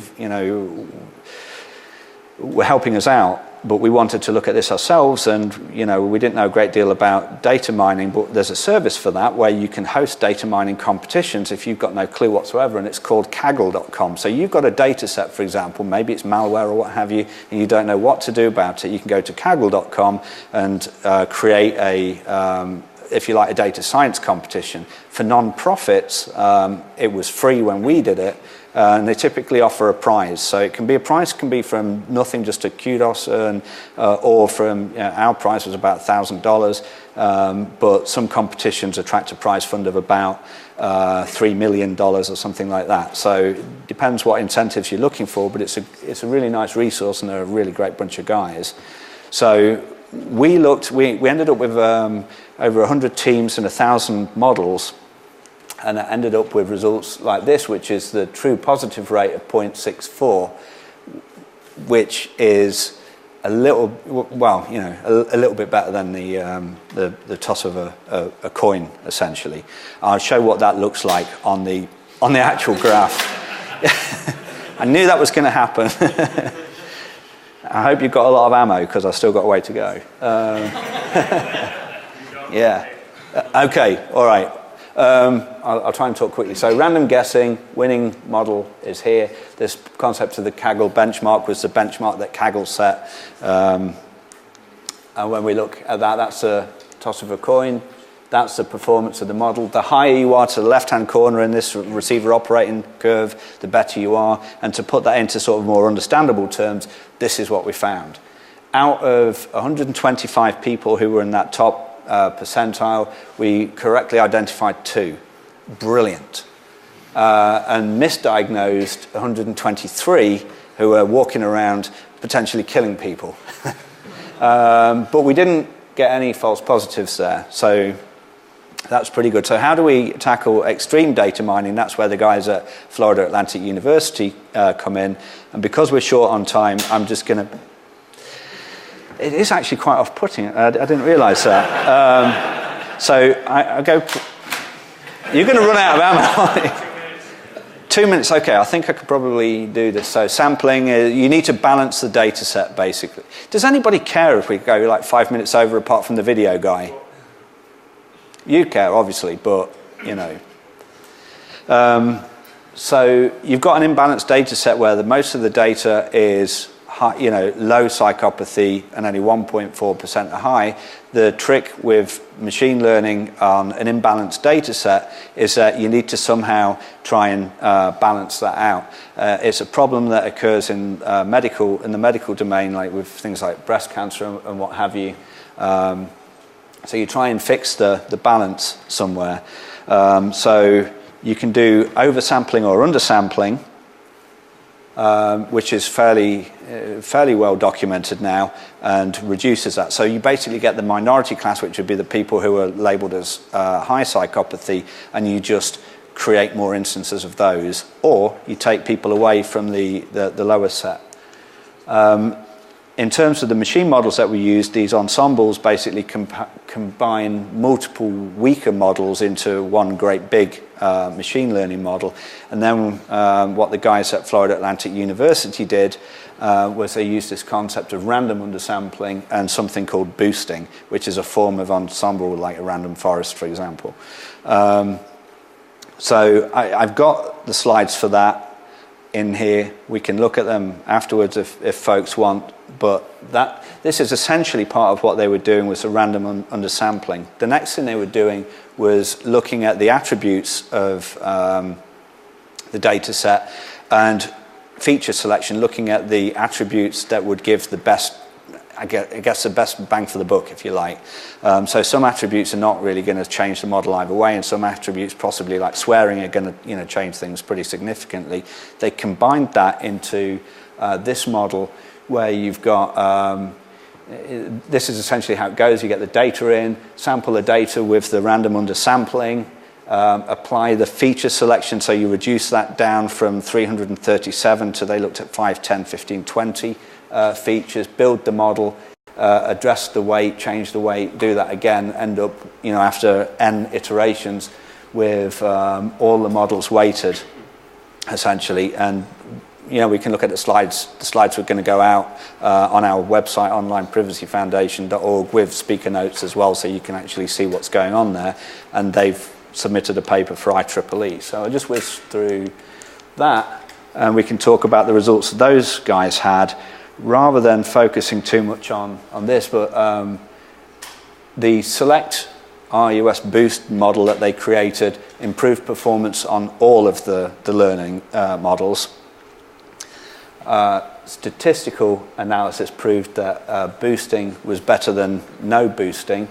were helping us out, but we wanted to look at this ourselves, and we didn't know a great deal about data mining, but there's a service for that where you can host data mining competitions if you've got no clue whatsoever, and it's called Kaggle.com. So you've got a data set, for example, maybe it's malware or what have you, and you don't know what to do about it. You can go to Kaggle.com and create if you like, a data science competition. For non-profits, it was free when we did it, and they typically offer a prize. So it can be a prize, can be from nothing just to kudos, or from, our prize was about $1,000, but some competitions attract a prize fund of about $3 million or something like that. So it depends what incentives you're looking for, but it's a really nice resource, and they're a really great bunch of guys. So we ended up with over 100 teams and 1,000 models, and it ended up with results like this, which is the true positive rate of 0.64, which is a little bit better than the toss of a coin, essentially. I'll show what that looks like on the actual graph. I knew that was going to happen. I hope you've got a lot of ammo, because I've still got a way to go. Yeah. Okay, all right. I'll try and talk quickly. So random guessing, winning model is here. This concept of the Kaggle benchmark was the benchmark that Kaggle set. And when we look at that, that's a toss of a coin. That's the performance of the model. The higher you are to the left-hand corner in this receiver operating curve, the better you are. And to put that into sort of more understandable terms, this is what we found. Out of 125 people who were in that top percentile, we correctly identified 2. Brilliant. and misdiagnosed 123 who were walking around potentially killing people. But we didn't get any false positives there, so that's pretty good. So how do we tackle extreme data mining? That's where the guys at Florida Atlantic University come in, and because we're short on time, I'm just going to... It is actually quite off-putting. I didn't realise that. So I go... You're going to run out of ammo, aren't you? 2 minutes, okay, I think I could probably do this. So sampling, you need to balance the data set, basically. Does anybody care if we go like 5 minutes over apart from the video guy? You care, obviously, but, you know. So you've got an imbalanced data set where most of the data is high, you know, low psychopathy and only 1.4% are high. The trick with machine learning on an imbalanced data set is that you need to somehow try and balance that out. It's a problem that occurs in the medical domain, like with things like breast cancer and what have you. So you try and fix the balance somewhere. So you can do oversampling or undersampling, which is fairly well documented now, and reduces that. So you basically get the minority class, which would be the people who are labelled as high psychopathy, and you just create more instances of those, or you take people away from the lower set. In terms of the machine models that we use, these ensembles basically combine multiple weaker models into one great big machine learning model. And then what the guys at Florida Atlantic University did was they used this concept of random undersampling and something called boosting, which is a form of ensemble like a random forest, for example. So I've got the slides for that in here. We can look at them afterwards if folks want, but this is essentially part of what they were doing, was a random undersampling. The next thing they were doing was looking at the attributes of the data set and feature selection, looking at the attributes that would give the best, I guess the best bang for the buck, if you like. So some attributes are not really going to change the model either way, and some attributes, possibly like swearing, are going to change things pretty significantly. They combined that into this model where you've got, this is essentially how it goes. You get the data in, sample the data with the random undersampling, apply the feature selection, so you reduce that down from 337 to, they looked at 5, 10, 15, 20 features, build the model, address the weight, change the weight, do that again, end up, after n iterations with all the models weighted, essentially. And we can look at the slides. The slides are going to go out on our website, onlineprivacyfoundation.org, with speaker notes as well, so you can actually see what's going on there. And they've submitted a paper for IEEE. So I'll just whiz through that, and we can talk about the results that those guys had, rather than focusing too much on this. But the Select RUS Boost model that they created improved performance on all of the learning models. Statistical analysis proved that boosting was better than no boosting,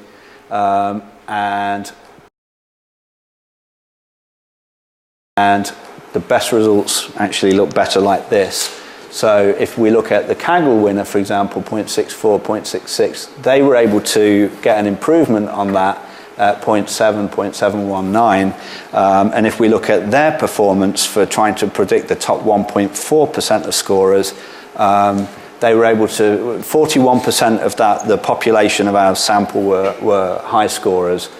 and the best results actually look better like this. So if we look at the Kaggle winner, for example, 0.64, 0.66, they were able to get an improvement on that at 0.7, 0.719. And if we look at their performance for trying to predict the top 1.4% of scorers, they were able to, 41% of the population of our sample were high scorers.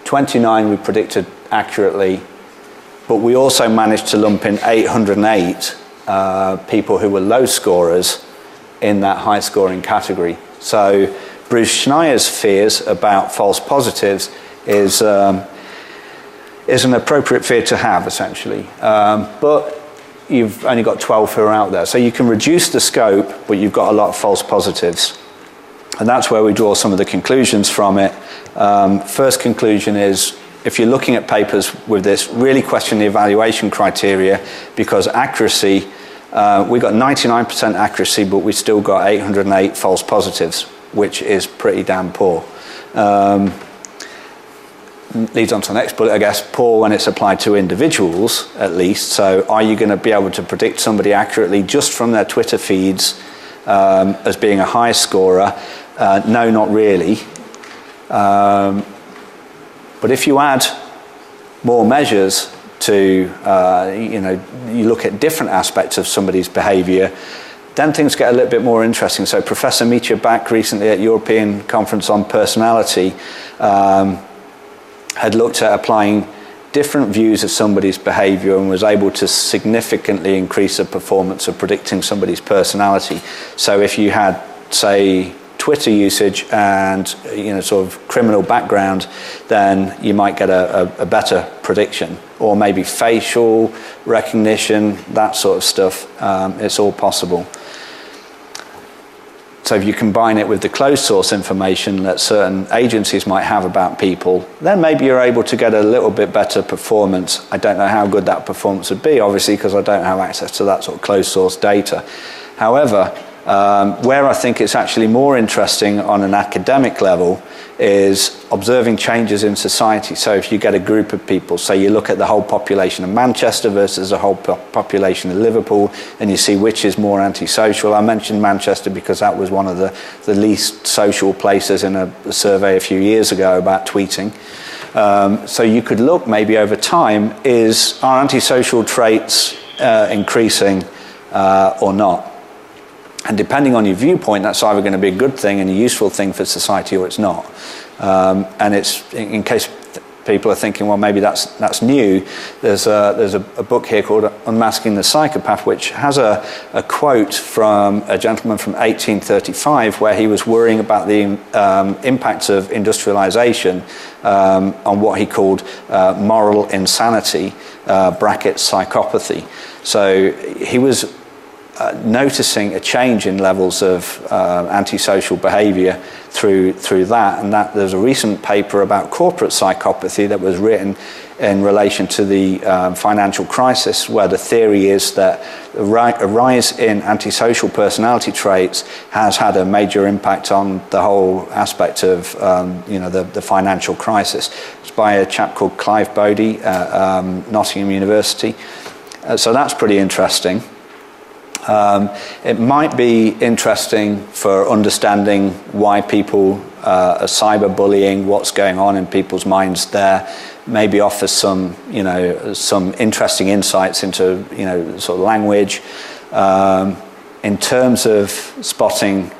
29 we predicted accurately, but we also managed to lump in 808 people who were low scorers in that high scoring category. So Bruce Schneier's fears about false positives is an appropriate fear to have, essentially. But you've only got 12 who are out there. So you can reduce the scope, but you've got a lot of false positives. And that's where we draw some of the conclusions from it. First conclusion is, if you're looking at papers with this, really question the evaluation criteria, because accuracy, we got 99% accuracy, but we still got 808 false positives, which is pretty damn poor. leads on to the next bullet, I guess, poor when it's applied to individuals, at least. So are you going to be able to predict somebody accurately just from their Twitter feeds as being a high scorer? No, not really. But if you add more measures to, you look at different aspects of somebody's behaviour, then things get a little bit more interesting. So Professor Mitya back recently at European Conference on Personality had looked at applying different views of somebody's behaviour and was able to significantly increase the performance of predicting somebody's personality. So if you had, say, Twitter usage and sort of criminal background, then you might get a better prediction. Or maybe facial recognition, that sort of stuff. It's all possible. So if you combine it with the closed source information that certain agencies might have about people, then maybe you're able to get a little bit better performance. I don't know how good that performance would be, obviously, because I don't have access to that sort of closed source data. However, where I think it's actually more interesting on an academic level is observing changes in society. So if you get a group of people, say you look at the whole population of Manchester versus the whole population of Liverpool, and you see which is more antisocial. I mentioned Manchester because that was one of the least social places in a survey a few years ago about tweeting. So you could look maybe over time, are antisocial traits increasing or not? And depending on your viewpoint, that's either going to be a good thing and a useful thing for society, or it's not. And it's, in case people are thinking, well, maybe that's new, there's a book here called Unmasking the Psychopath, which has a quote from a gentleman from 1835 where he was worrying about the impacts of industrialization on what he called moral insanity, brackets psychopathy. So he was noticing a change in levels of antisocial behaviour through that, and that there's a recent paper about corporate psychopathy that was written in relation to the financial crisis, where the theory is that a rise in antisocial personality traits has had a major impact on the whole aspect of the financial crisis. It's by a chap called Clive Bodie at Nottingham University. So that's pretty interesting. It might be interesting for understanding why people are cyberbullying, what's going on in people's minds there. Maybe offers some interesting insights into, sort of language. In terms of spotting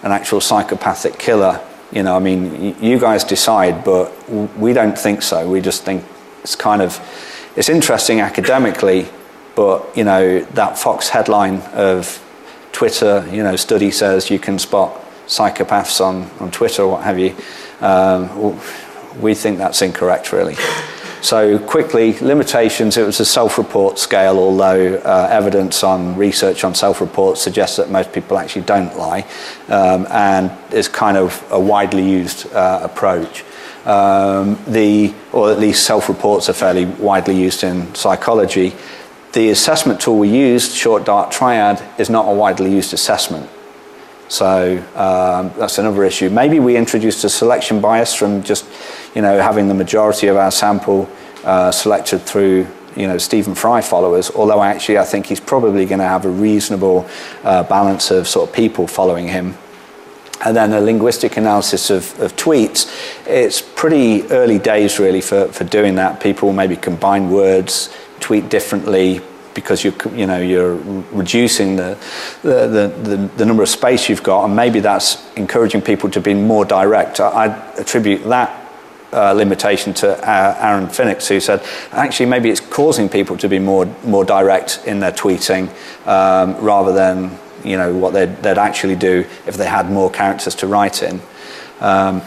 an actual psychopathic killer, you guys decide, but we don't think so. We just think it's interesting academically. But, that Fox headline of Twitter, study says you can spot psychopaths on Twitter or what have you, we think that's incorrect, really. So quickly, limitations, it was a self-report scale, although evidence on research on self-report suggests that most people actually don't lie, and is kind of a widely used approach. Or at least self-reports are fairly widely used in psychology. The assessment tool we used, short dark triad, is not a widely used assessment. So that's another issue. Maybe we introduced a selection bias from just, having the majority of our sample selected through, Stephen Fry followers, although actually I think he's probably going to have a reasonable balance of sort of people following him. And then a linguistic analysis of tweets. It's pretty early days really for doing that. People maybe combine words, tweet differently because you're reducing the number of space you've got, and maybe that's encouraging people to be more direct. I attribute that limitation to Aaron Phoenix, who said actually maybe it's causing people to be more direct in their tweeting rather than what they'd actually do if they had more characters to write in. And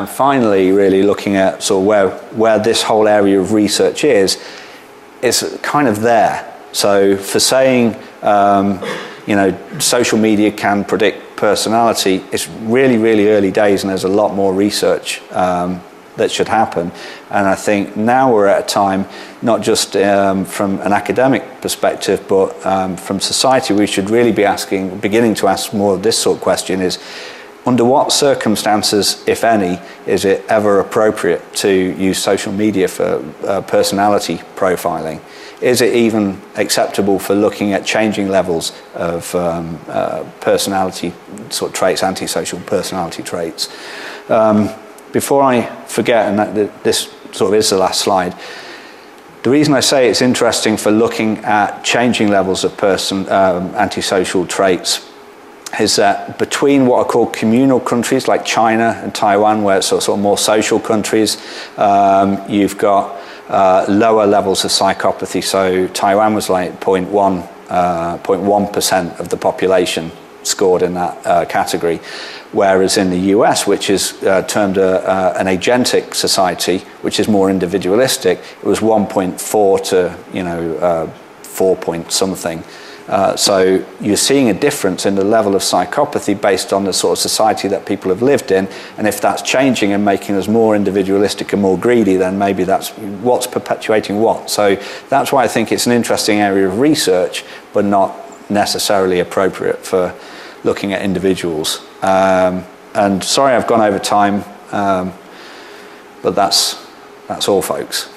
finally, really looking at sort of where this whole area of research is kind of there. So for saying, social media can predict personality, it's really, really early days, and there's a lot more research that should happen. And I think now we're at a time, not just from an academic perspective, but from society, we should really be beginning to ask more of this sort of question is, under what circumstances, if any, is it ever appropriate to use social media for personality profiling? Is it even acceptable for looking at changing levels of personality sort of traits, antisocial personality traits? Before I forget, and this sort of is the last slide, the reason I say it's interesting for looking at changing levels of antisocial traits is that between what are called communal countries like China and Taiwan, where it's sort of more social countries, you've got lower levels of psychopathy. So Taiwan was like 0.1% of the population scored in that category, whereas in the US, which is termed an agentic society, which is more individualistic, it was 1.4 to 4 point something. So you're seeing a difference in the level of psychopathy based on the sort of society that people have lived in, and if that's changing and making us more individualistic and more greedy, then maybe that's what's perpetuating what. So that's why I think it's an interesting area of research, but not necessarily appropriate for looking at individuals. And sorry I've gone over time, but that's all, folks.